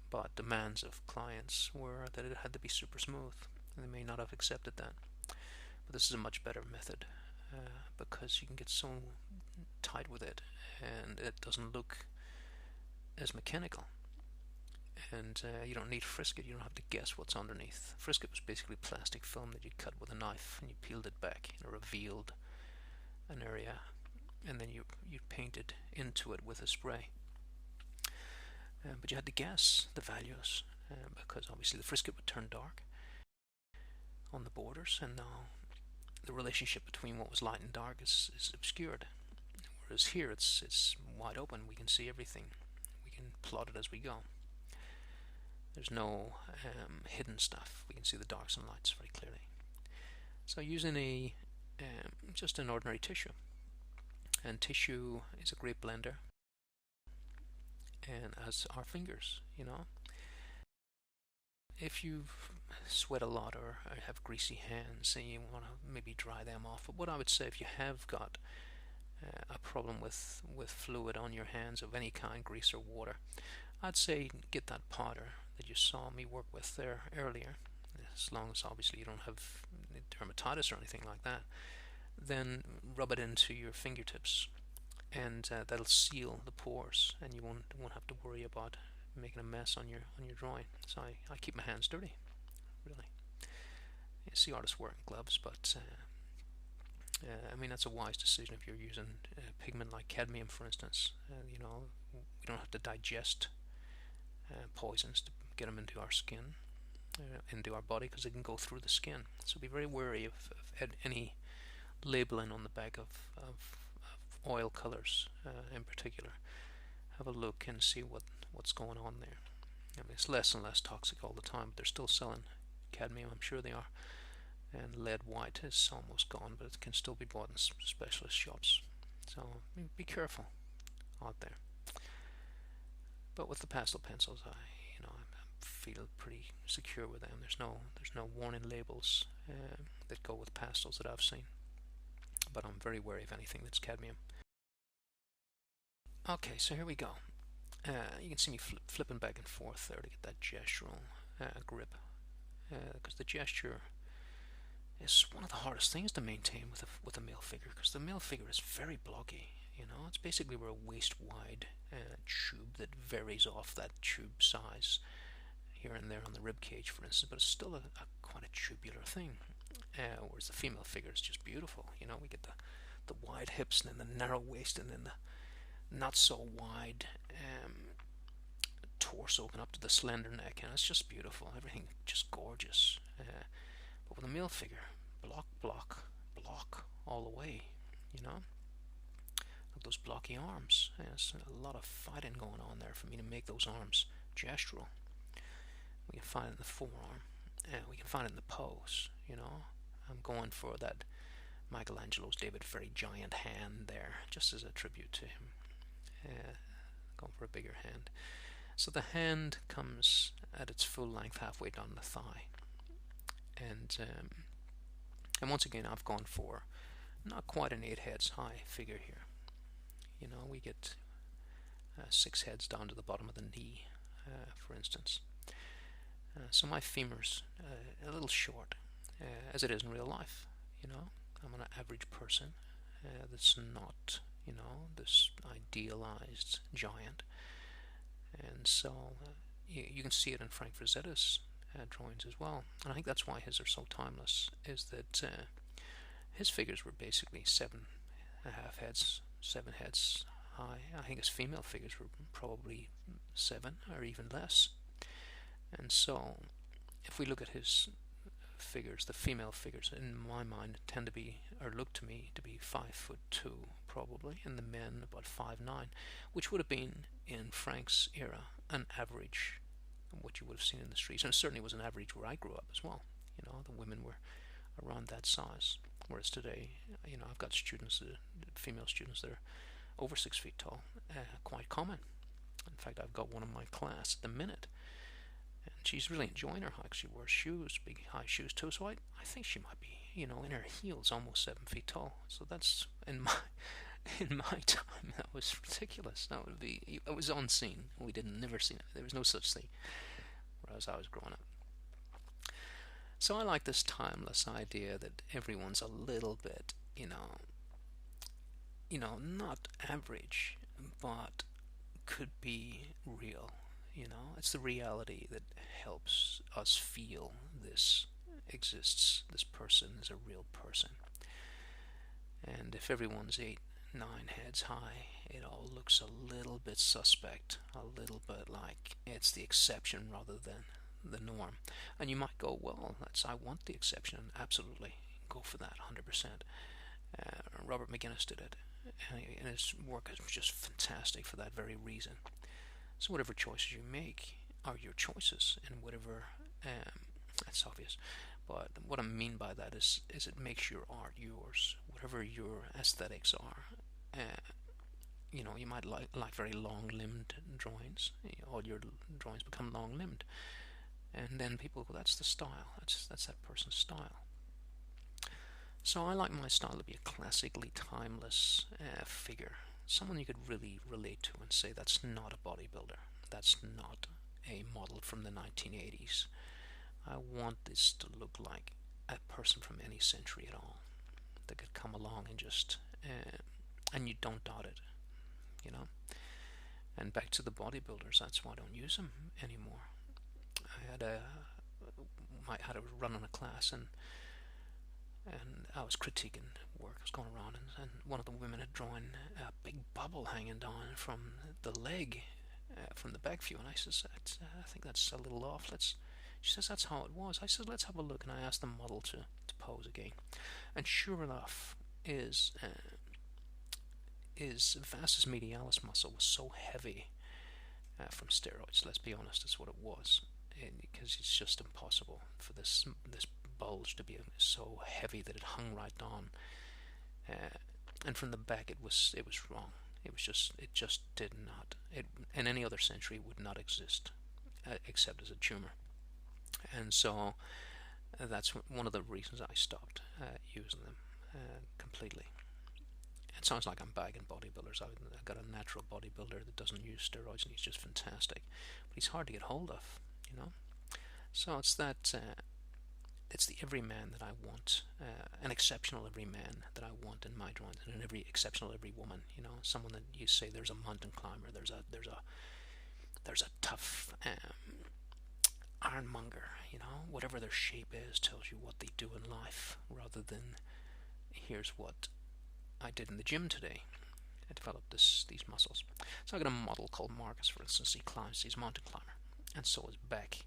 but demands of clients were that it had to be super smooth, and they may not have accepted that. But this is a much better method, because you can get so tight with it, and it doesn't look as mechanical. And you don't need frisket. You don't have to guess what's underneath. Frisket was basically plastic film that you cut with a knife, and you peeled it back, revealed an area, and then you painted into it with a spray. But you had to guess the values, because obviously the frisket would turn dark on the borders, and now the relationship between what was light and dark is obscured. Whereas here it's wide open. We can see everything. We can plot it as we go. There's no hidden stuff. We can see the darks and lights very clearly. So using just an ordinary tissue, and tissue is a great blender, and as our fingers, if you sweat a lot or have greasy hands and you want to maybe dry them off. But what I would say, if you have got a problem with fluid on your hands of any kind, grease or water, I'd say get that powder that you saw me work with there earlier, as long as obviously you don't have dermatitis or anything like that. Then rub it into your fingertips, and that'll seal the pores, and you won't have to worry about making a mess on your drawing. So I keep my hands dirty, really. You see artists wearing gloves, but I mean, that's a wise decision if you're using pigment like cadmium, for instance. We don't have to digest poisons to get them into our skin, into our body, because they can go through the skin. So be very wary of any labeling on the back of oil colors in particular. Have a look and see what's going on there. I mean, it's less and less toxic all the time, but they're still selling cadmium, I'm sure they are. And lead white is almost gone, but it can still be bought in specialist shops. So be careful out there. But with the pastel pencils, I feel pretty secure with them. There's no warning labels that go with pastels that I've seen. But I'm very wary of anything that's cadmium. Okay, so here we go. You can see me flipping back and forth there to get that gestural grip, because the gesture is one of the hardest things to maintain with a male figure, because the male figure is very blocky. It's basically we're a waist-wide tube that varies off that tube size here and there on the rib cage, for instance, but it's still quite a tubular thing. Whereas the female figure is just beautiful. We get the wide hips, and then the narrow waist, and then the not so wide torso open up to the slender neck, and it's just beautiful. Everything just gorgeous. But with a male figure, block all the way. Look, those blocky arms. There's a lot of fighting going on there for me to make those arms gestural. We can find it in the forearm. We can find it in the pose. I'm going for that Michelangelo's David, very giant hand there, just as a tribute to him. Going for a bigger hand. So the hand comes at its full length halfway down the thigh, and once again I've gone for not quite an 8 heads high figure here. We get 6 heads down to the bottom of the knee, for instance. So my femur's a little short, as it is in real life. I'm an average person that's not, this idealized giant. And so you can see it in Frank Frazetta's drawings as well. And I think that's why his are so timeless, is that his figures were basically 7.5 heads, 7 heads high. I think his female figures were probably 7 or even less. And so if we look at his figures, the female figures in my mind tend to be, or look to me to be 5'2" probably, and the men about 5'9", which would have been in Frank's era an average, what you would have seen in the streets, and it certainly was an average where I grew up as well. The women were around that size, whereas today, I've got students, female students that are over 6 feet tall, quite common. In fact, I've got one in my class at the minute, and she's really enjoying her hike. She wears shoes, big high shoes too, so I think she might be, in her heels, almost 7 feet tall. So that's, in my time, that was ridiculous. It was unseen. We never seen it. There was no such thing, whereas I was growing up. So I like this timeless idea that everyone's a little bit, not average, but could be real. It's the reality that helps us feel this exists. This person is a real person. And if everyone's 8, 9 heads high, it all looks a little bit suspect, a little bit like it's the exception rather than the norm. And you might go, well, I want the exception. Absolutely, go for that, 100%. Robert McGinnis did it, and his work is just fantastic for that very reason. So whatever choices you make are your choices, and whatever, that's obvious, but what I mean by that is it makes your art yours. Whatever your aesthetics are, you might like very long-limbed drawings. All your drawings become long-limbed, and then people go, that's the style. That's that person's style. So I like my style to be a classically timeless figure. Someone you could really relate to and say, that's not a bodybuilder. That's not a model from the 1980s. I want this to look like a person from any century at all that could come along and just, and you don't doubt it, And back to the bodybuilders, that's why I don't use them anymore. I had a run on a class, and I was critiquing work. I was going around, and one of the women had drawn a big bubble hanging down from the leg, from the back view, and I says, I think that's a little off. She says, that's how it was. I said, let's have a look, and I asked the model to pose again, and sure enough, his vastus medialis muscle was so heavy from steroids. Let's be honest, that's what it was, because it's just impossible for this bulge to be so heavy that it hung right down, and from the back it was wrong. It just did not. In any other century would not exist, except as a tumor. And so that's one of the reasons I stopped using them completely. It sounds like I'm bagging bodybuilders. I've got a natural bodybuilder that doesn't use steroids, and he's just fantastic, but he's hard to get hold of, So it's that. It's the everyman that I want, an exceptional everyman that I want in my drawings, and an exceptional every woman. Someone that you say there's a mountain climber, there's a tough ironmonger. Whatever their shape is tells you what they do in life, rather than here's what I did in the gym today. I developed these muscles. So I got a model called Marcus, for instance. He climbs, he's a mountain climber, and so his back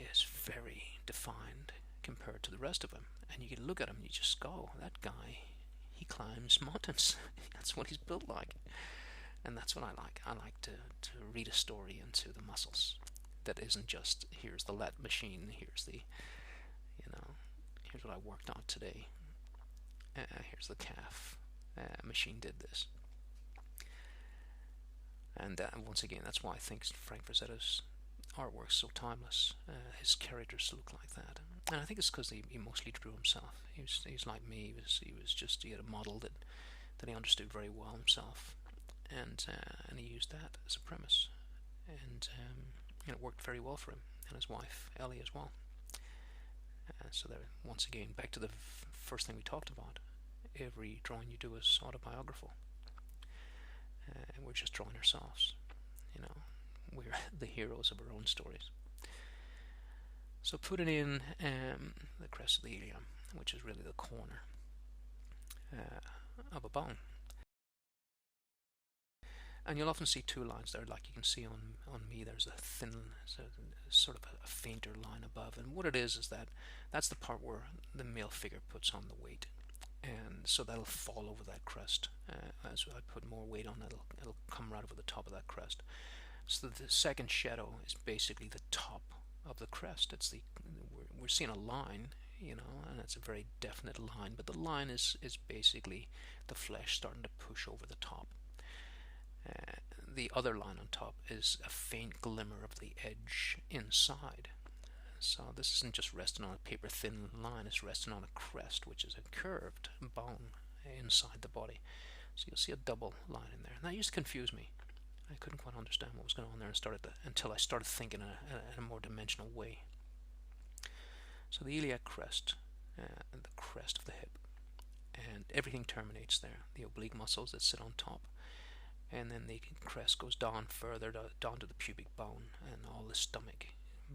is very defined compared to the rest of him. And you can look at him and you just go, that guy, he climbs mountains. That's what he's built like. And that's what I like. I like to read a story into the muscles. That isn't just, here's the lat machine, here's the, here's what I worked on today. Here's the calf. Machine did this. And once again, that's why I think Frank Frazetta's artwork's so timeless. His characters look like that, and I think it's because he mostly drew himself. He's like me. He had a model that he understood very well himself, and he used that as a premise, and it worked very well for him and his wife Ellie as well. So there, once again, back to the first thing we talked about. Every drawing you do is autobiographical. And we're just drawing ourselves. We're the heroes of our own stories. So putting in the crest of the ilium, which is really the corner of a bone. And you'll often see two lines there, like you can see on me. There's a thin, sort of a fainter line above, and what it is that's the part where the male figure puts on the weight, and so that'll fall over that crest. As I put more weight on, it'll come right over the top of that crest. So the second shadow is basically the top of the crest. We're seeing a line, and it's a very definite line, but the line is basically the flesh starting to push over the top. The other line on top is a faint glimmer of the edge inside. So this isn't just resting on a paper thin line, it's resting on a crest, which is a curved bone inside the body. So you'll see a double line in there. And that used to confuse me. I couldn't quite understand what was going on there until I started thinking in a more dimensional way. So the iliac crest, the crest of the hip, and everything terminates there. The oblique muscles that sit on top, and then the crest goes down further, down to the pubic bone, and all the stomach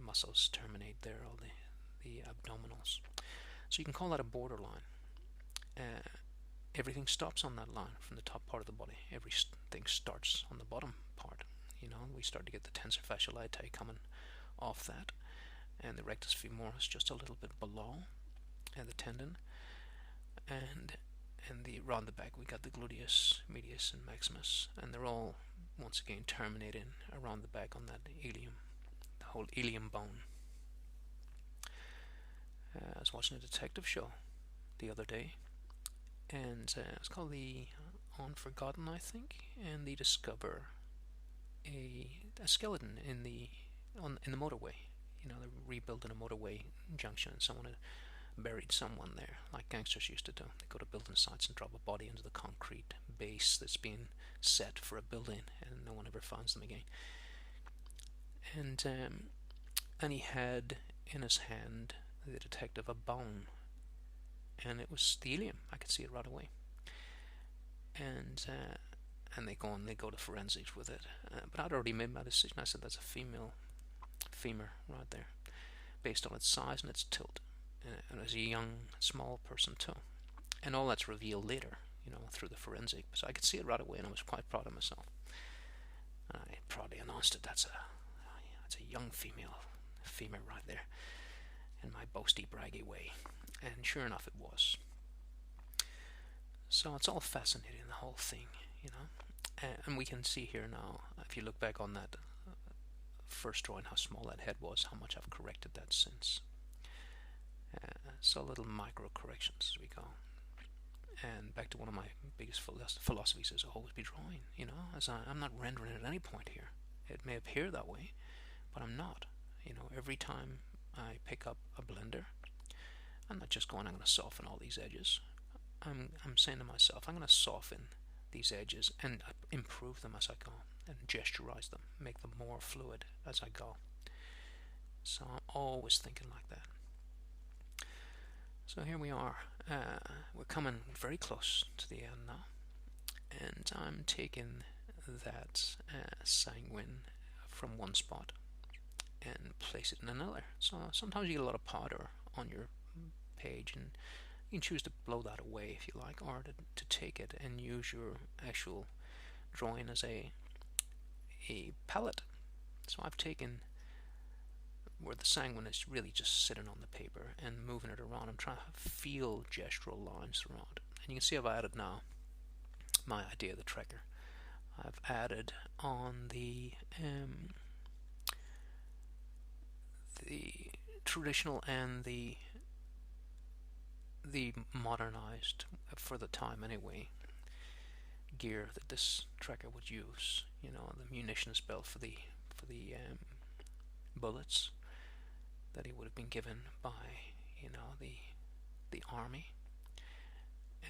muscles terminate there, all the abdominals. So you can call that a borderline. Everything stops on that line from the top part of the body. Everything starts on the bottom part. We start to get the tensor fasciolatae coming off that, and the rectus femoris just a little bit below, and the tendon, and around the back we got the gluteus medius and maximus, and they're all once again terminating around the back on that ilium, the whole ilium bone. I was watching a detective show the other day, and it's called The Unforgotten, I think, and they discover a skeleton in the motorway. They're rebuilding a motorway junction, and someone had buried someone there, like gangsters used to do. They go to building sites and drop a body into the concrete base that's being set for a building, and no one ever finds them again. And he had in his hand, the detective, a bone, and it was the ilium. I could see it right away. And they go to forensics with it. But I'd already made my decision. I said that's a female femur right there, based on its size and its tilt. And as a young, small person too. And all that's revealed later, through the forensic. So I could see it right away, and I was quite proud of myself. And I proudly announced it. That's a young female femur right there, in my boasty, braggy way. And sure enough, it was. So it's all fascinating, the whole thing, And we can see here now, if you look back on that first drawing, how small that head was, how much I've corrected that since. So little micro corrections as we go. And back to one of my biggest philosophies is always be drawing, as I'm not rendering at any point here. It may appear that way, but I'm not. Every time I pick up a blender, I'm not just going, I'm going to soften all these edges. I'm saying to myself, I'm going to soften these edges and improve them as I go, and gesturize them, make them more fluid as I go. So I'm always thinking like that. So here we are. We're coming very close to the end now, and I'm taking that sanguine from one spot and place it in another. So sometimes you get a lot of powder on your page, and you can choose to blow that away if you like, or to take it and use your actual drawing as a palette. So I've taken where the sanguine is really just sitting on the paper and moving it around. I'm trying to feel gestural lines throughout. And you can see I've added now my idea of the tracker. I've added on the traditional and the the modernized, for the time anyway, gear that this trekker would use. You know, the munitions belt for the bullets that he would have been given by, you know, the army,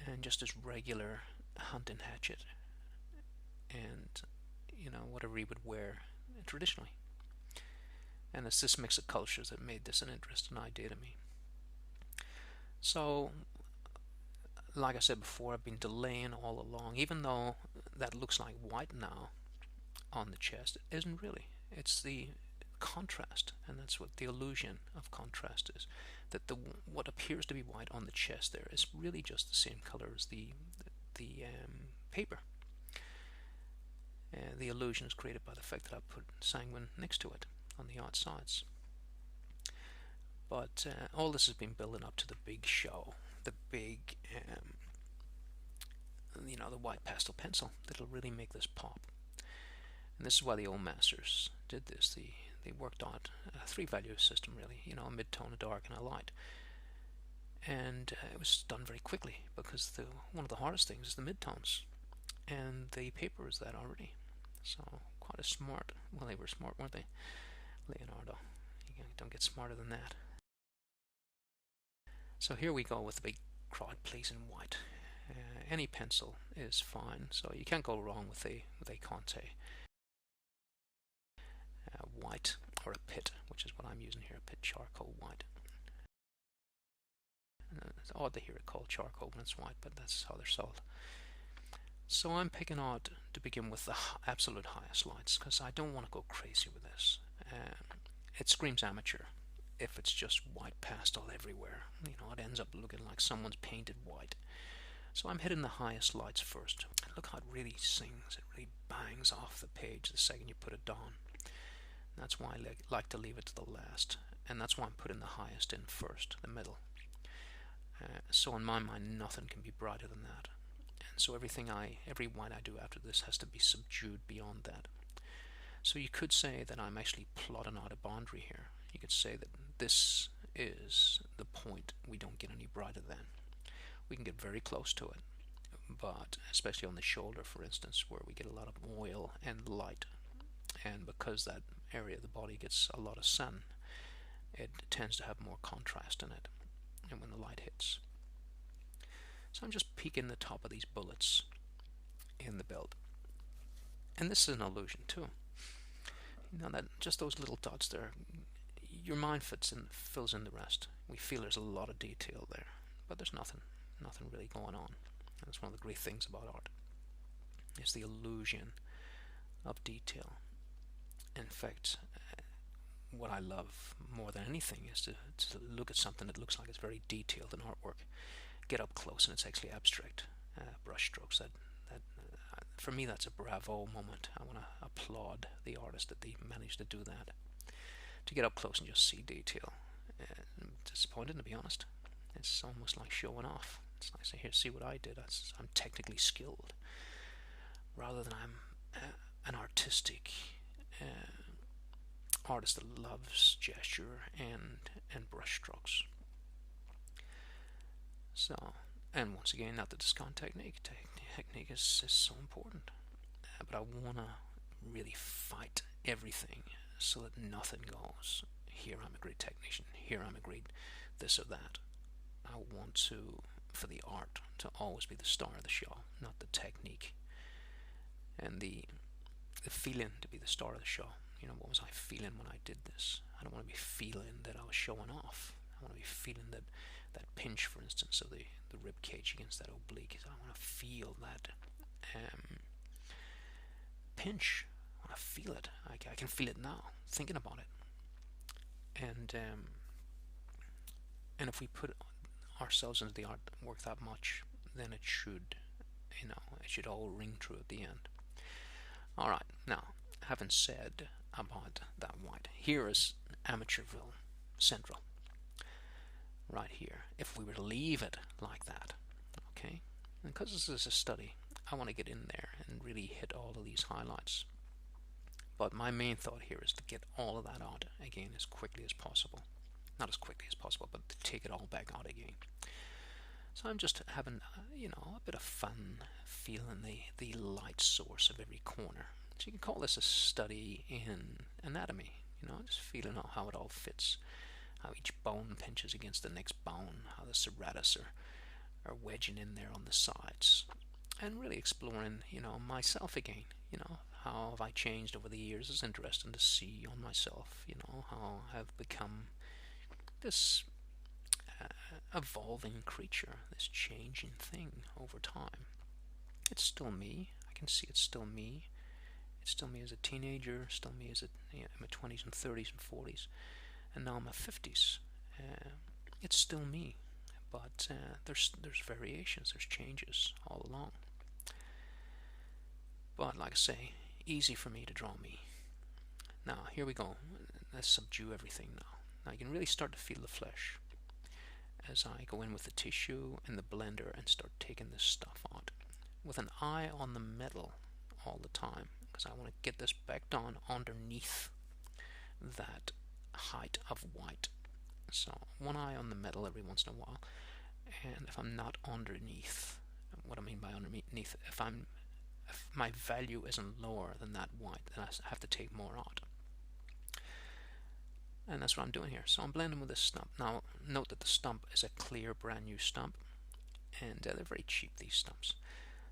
and just his regular hunting hatchet, and you know, whatever he would wear traditionally. And it's this mix of cultures that made this an interesting idea to me. So, like I said before, I've been delaying all along, even though that looks like white now on the chest. It isn't really. It's the contrast, and that's what the illusion of contrast is. That what appears to be white on the chest there is really just the same color as the paper. The illusion is created by the fact that I put sanguine next to it on the outsides. But all this has been building up to the big show, the big, you know, the white pastel pencil that'll really make this pop. And this is why the old masters did this. They worked on a three-value system, really, you know, a mid-tone, a dark, and a light. And it was done very quickly, because one of the hardest things is the mid-tones. And the paper is that already. So quite a smart, well, they were smart, weren't they? Leonardo. You don't get smarter than that. So here we go with the big crowd pleasing white. Any pencil is fine, so you can't go wrong with a Conte white, or a pit, which is what I'm using here, a pit charcoal white. It's odd to hear it called charcoal when it's white, but that's how they're sold. So I'm picking out, to begin with, the absolute highest lights, because I don't want to go crazy with this. It screams amateur if it's just white pastel everywhere. You know, it ends up looking like someone's painted white. So I'm hitting the highest lights first. Look how it really sings. It really bangs off the page the second you put it down. That's why I like to leave it to the last. And that's why I'm putting the highest in first, the middle. So in my mind, nothing can be brighter than that. And so every white I do after this has to be subdued beyond that. So you could say that I'm actually plotting out a boundary here. You could say that this is the point we don't get any brighter than. We can get very close to it, but especially on the shoulder, for instance, where we get a lot of oil and light, and because that area of the body gets a lot of sun, it tends to have more contrast in it, and when the light hits. So I'm just peeking the top of these bullets in the belt, and this is an illusion too. You know, that just those little dots there, your mind fills in the rest. We feel there's a lot of detail there, but there's nothing really going on. That's one of the great things about art. It's the illusion of detail. In fact, what I love more than anything is to look at something that looks like it's very detailed in artwork, get up close and it's actually abstract brush strokes. That for me, that's a bravo moment. I want to applaud the artist that they managed to do that, to get up close and just see detail. I'm disappointed, to be honest. It's almost like showing off. It's nice to here, see what I did. I'm technically skilled, rather than I'm an artistic artist that loves gesture and brush strokes. So, and once again, not to discount technique. Technique is so important, but I want to really fight everything so that nothing goes, here I'm a great technician, here I'm a great this or that. I want for the art to always be the star of the show, not the technique, and the feeling to be the star of the show. You know, what was I feeling when I did this? I don't want to be feeling that I was showing off. I want to be feeling that pinch, for instance, of the rib cage against that oblique. I want to feel that pinch. I want to feel it. I can feel it now, thinking about it. And if we put ourselves into the artwork that much, then it should all ring true at the end. All right, now, having said about that white, here is Amateurville Central. Right here, if we were to leave it like that, okay, and because this is a study, I want to get in there and really hit all of these highlights. But my main thought here is to get all of that out again as quickly as possible. Not as quickly as possible, but to take it all back out again. So I'm just having, a bit of fun feeling the light source of every corner. So you can call this a study in anatomy, just feeling how it all fits, how each bone pinches against the next bone, how the serratus are wedging in there on the sides, and really exploring, myself again. How have I changed over the years? It's interesting to see on myself, how I've become this evolving creature, this changing thing over time. It's still me. I can see it's still me. It's still me as a teenager, still me as in my 20s and 30s and 40s, and now I'm in my 50s. It's still me, but there's variations, there's changes all along. But like I say, easy for me to draw me. Now here we go. Let's subdue everything now. Now you can really start to feel the flesh as I go in with the tissue and the blender and start taking this stuff out, with an eye on the metal all the time, because I want to get this back down underneath that height of white. So one eye on the metal every once in a while, and if I'm not underneath, what I mean by underneath, if my value isn't lower than that white, then I have to take more out. And that's what I'm doing here. So I'm blending with this stump. Now note that the stump is a clear brand new stump, and they're very cheap, these stumps.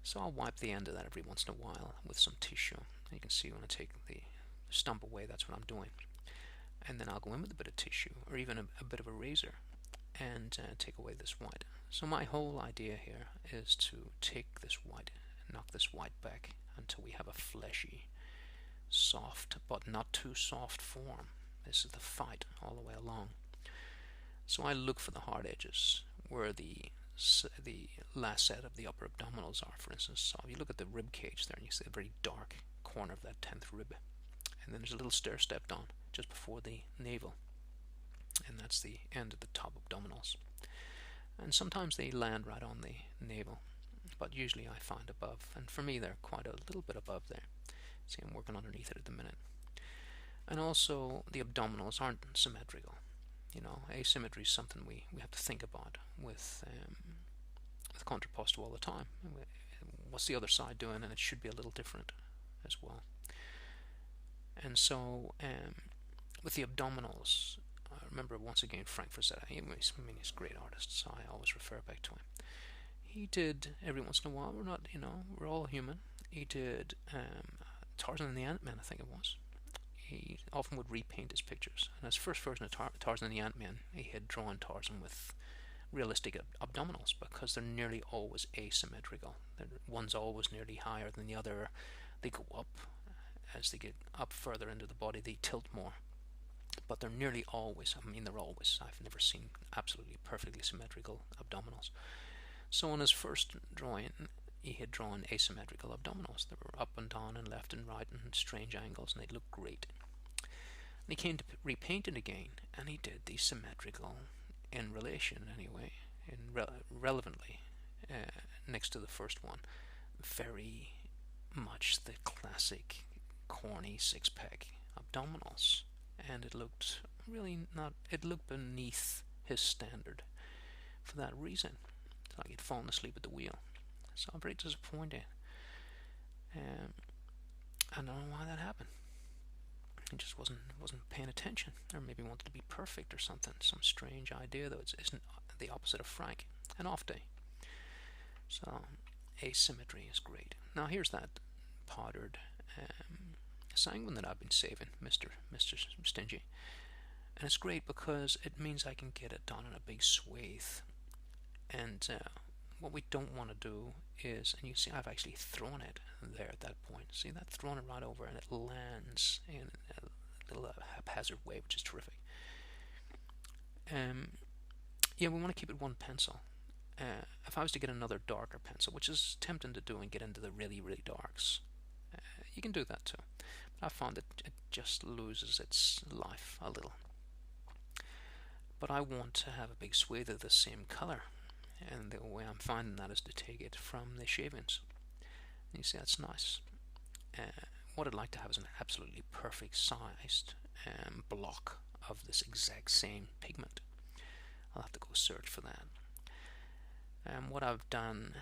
So I'll wipe the end of that every once in a while with some tissue. You can see when I take the stump away, that's what I'm doing. And then I'll go in with a bit of tissue, or even a bit of a razor, and take away this white. So my whole idea here is to take this white, knock this white back until we have a fleshy, soft, but not too soft form. This is the fight all the way along. So I look for the hard edges, where the last set of the upper abdominals are, for instance. So if you look at the rib cage there, and you see a very dark corner of that 10th rib, and then there's a little stair step down just before the navel, and that's the end of the top abdominals. And sometimes they land right on the navel, but usually I find above, and for me they're quite a little bit above there. See, I'm working underneath it at the minute. And also the abdominals aren't symmetrical. Asymmetry is something we have to think about with contrapposto all the time. What's the other side doing? And it should be a little different as well. And so with the abdominals, I remember once again Frank Frazetta. He's a great artist, so I always refer back to him. He did, every once in a while, we're all human. He did Tarzan and the Ant-Man, I think it was. He often would repaint his pictures. And his first version of Tarzan and the Ant-Man, he had drawn Tarzan with realistic abdominals, because they're nearly always asymmetrical. One's always nearly higher than the other. They go up. As they get up further into the body, they tilt more. But they're nearly always, they're always, I've never seen absolutely perfectly symmetrical abdominals. So in his first drawing, he had drawn asymmetrical abdominals. They were up and down and left and right and strange angles, and they looked great. And he came to repaint it again, and he did the symmetrical in relation anyway, relevantly, next to the first one. Very much the classic corny six-pack abdominals, and it looked beneath his standard for that reason. It's like he'd fallen asleep at the wheel. So I'm very disappointed. I don't know why that happened. He just wasn't paying attention, or maybe wanted to be perfect or something. Some strange idea that isn't the opposite of Frank. An off day. So asymmetry is great. Now here's that powdered sanguine that I've been saving, Mr. Stingy. And it's great because it means I can get it done in a big swathe. And what we don't want to do is, and you see I've actually thrown it there at that point. See that? Thrown it right over, and it lands in a little haphazard way, which is terrific. Yeah, we want to keep it one pencil. If I was to get another darker pencil, which is tempting to do and get into the really, really darks, you can do that too. But I found that it just loses its life a little. But I want to have a big swathe of the same color, and the way I'm finding that is to take it from the shavings. And you see, that's nice. What I'd like to have is an absolutely perfect sized block of this exact same pigment. I'll have to go search for that. And what I've done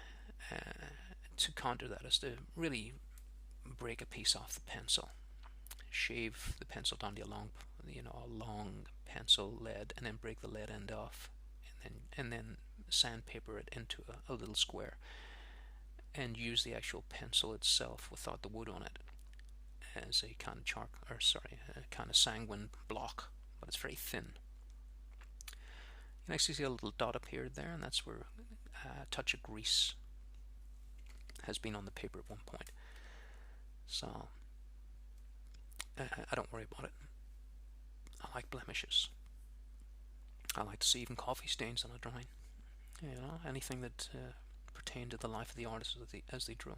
to counter that is to really break a piece off the pencil, shave the pencil down to a long pencil lead, and then break the lead end off, and then sandpaper it into a little square, and use the actual pencil itself without the wood on it as a kind of a kind of sanguine block, but it's very thin. You can actually see a little dot appeared there, and that's where a touch of grease has been on the paper at one point. So I don't worry about it. I like blemishes. I like to see even coffee stains on a drawing. Anything that pertained to the life of the artist as they drew.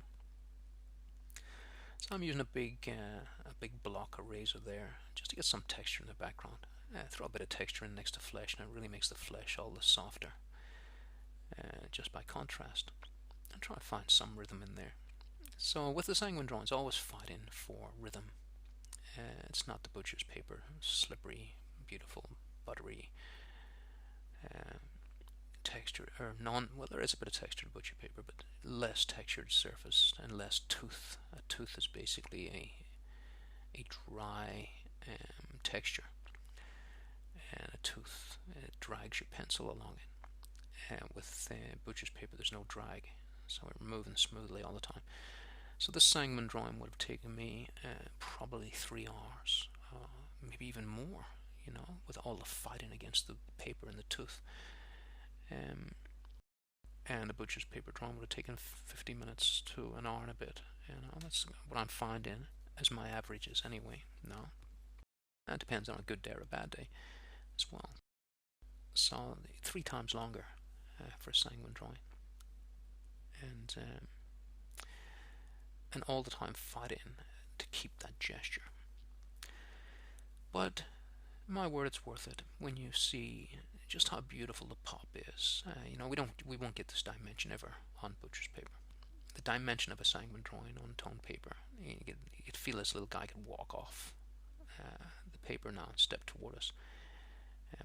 So I'm using a big block eraser there just to get some texture in the background. Throw a bit of texture in next to flesh, and it really makes the flesh all the softer just by contrast. I'm trying to find some rhythm in there. So with the sanguine drawings, always fighting for rhythm. It's not the butcher's paper, slippery, beautiful, buttery texture, or well, there is a bit of texture to butcher paper, but less textured surface and less tooth. A tooth is basically a dry texture, and a tooth drags your pencil along it. With butcher's paper, there's no drag, so we're moving smoothly all the time. So this sanguine drawing would have taken me probably 3 hours, maybe even more, with all the fighting against the paper and the tooth. And a butcher's paper drawing would have taken 50 minutes to an hour and a bit. That's what I'm finding as my averages anyway. No, that depends on a good day or a bad day as well. So 3 times longer for a sanguine drawing, and all the time fighting to keep that gesture. But my word, it's worth it when you see just how beautiful the pop is. We won't get this dimension ever on butcher's paper. The dimension of a sanguine drawing on toned paper, you'd feel this little guy could walk off the paper now and step toward us,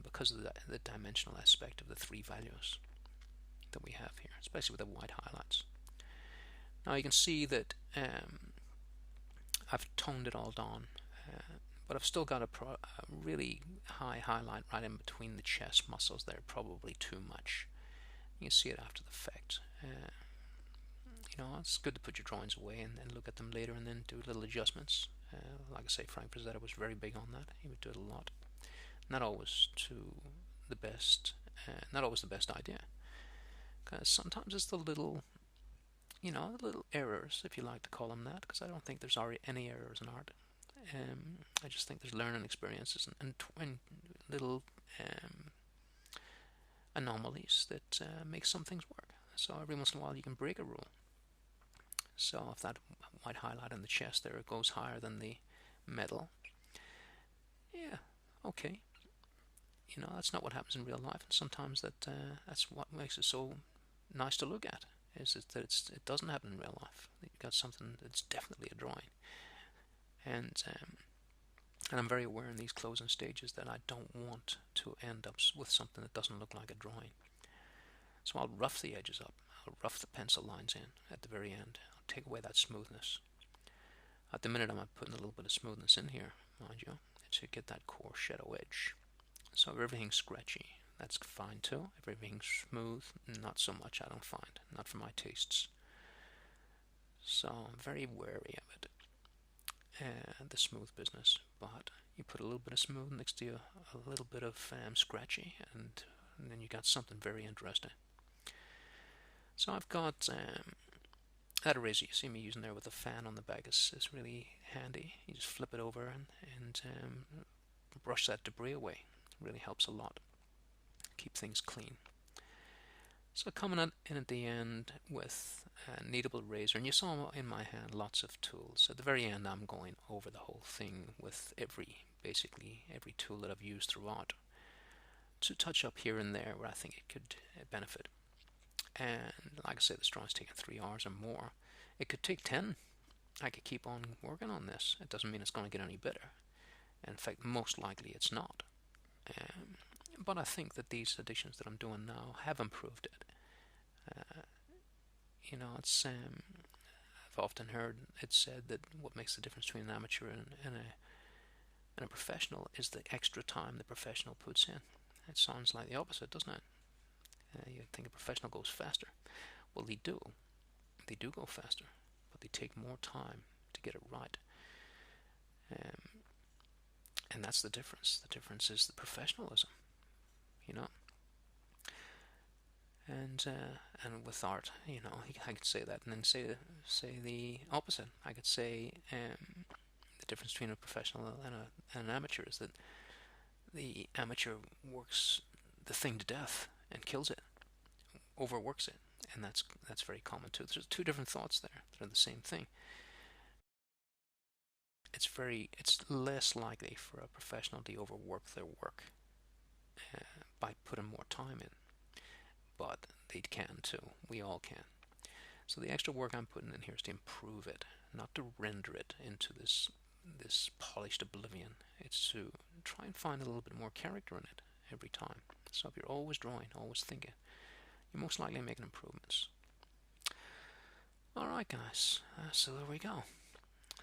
because of the dimensional aspect of the 3 values that we have here, especially with the white highlights. Now you can see that I've toned it all down, but I've still got a really high highlight right in between the chest muscles there, probably too much. You can see it after the fact. It's good to put your drawings away and then look at them later and then do little adjustments. Like I say, Frank Frazetta was very big on that. He would do it a lot. Not always the best idea, because sometimes it's the little errors, if you like to call them that, because I don't think there's already any errors in art. I just think there's learning experiences and little anomalies that make some things work. So every once in a while you can break a rule. So if that white highlight in the chest there goes higher than the metal, yeah, okay. That's not what happens in real life, and sometimes that's what makes it so nice to look at, is that it doesn't happen in real life. You've got something that's definitely a drawing. And I'm very aware in these closing stages that I don't want to end up with something that doesn't look like a drawing. So I'll rough the edges up. I'll rough the pencil lines in at the very end. I'll take away that smoothness. At the minute I'm putting a little bit of smoothness in here, mind you, to get that coarse shadow edge. So if everything's scratchy, that's fine too. If everything's smooth, not so much, I don't find. Not for my tastes. So I'm very wary of it. The smooth business, but you put a little bit of smooth next to a little bit of scratchy, and then you got something very interesting. So I've got that eraser you see me using there with the fan on the back is really handy. You just flip it over and brush that debris away. It really helps a lot. Keep things clean. So coming in at the end with a kneadable razor, and you saw in my hand lots of tools. At the very end I'm going over the whole thing with basically every tool that I've used throughout, to touch up here and there where I think it could benefit. And like I said, this drawing's taken 3 hours or more. It could take 10. I could keep on working on this. It doesn't mean it's going to get any better. In fact, most likely it's not. But I think that these additions that I'm doing now have improved it. You know, it's I've often heard it said that what makes the difference between an amateur and a professional is the extra time the professional puts in. It sounds like the opposite, doesn't it? You think a professional goes faster. Well, they do. They do go faster, but they take more time to get it right. And that's the difference. The difference is the professionalism, you know. And with art, you know, I could say that, and then say the opposite. I could say the difference between a professional and an amateur is that the amateur works the thing to death and kills it, overworks it, and that's very common too. There's two different thoughts there. They're the same thing. It's less likely for a professional to overwork their work by putting more time in, but they can too. We all can. So the extra work I'm putting in here is to improve it, not to render it into this polished oblivion. It's to try and find a little bit more character in it every time. So if you're always drawing, always thinking, you're most likely making improvements. Alright guys, so there we go.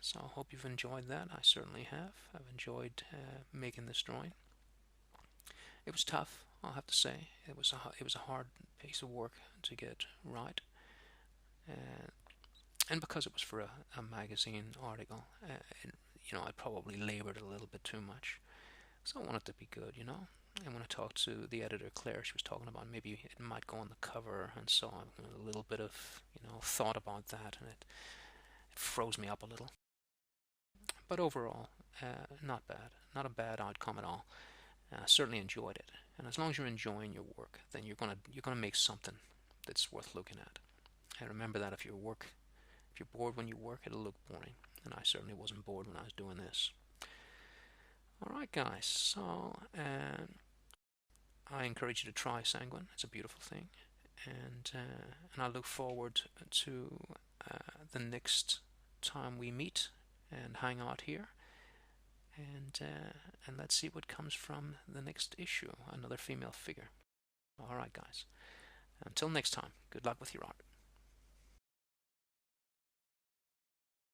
So I hope you've enjoyed that. I certainly have. I've enjoyed making this drawing. It was tough, I'll have to say. It was a hard piece of work to get right. And because it was for a magazine article, you know, I probably labored a little bit too much. So I want it to be good, you know. And when I talked to the editor, Claire, she was talking about maybe it might go on the cover, and so on. A little bit of, you know, thought about that, and it froze me up a little. But overall, not bad. Not a bad outcome at all. Certainly enjoyed it. And as long as you're enjoying your work, then you're gonna make something that's worth looking at. And remember that if you're bored when you work, it'll look boring. And I certainly wasn't bored when I was doing this. Alright guys, so I encourage you to try Sanguine. It's a beautiful thing. And I look forward to the next time we meet and hang out here. And let's see what comes from the next issue, another female figure. Alright guys, until next time, good luck with your art.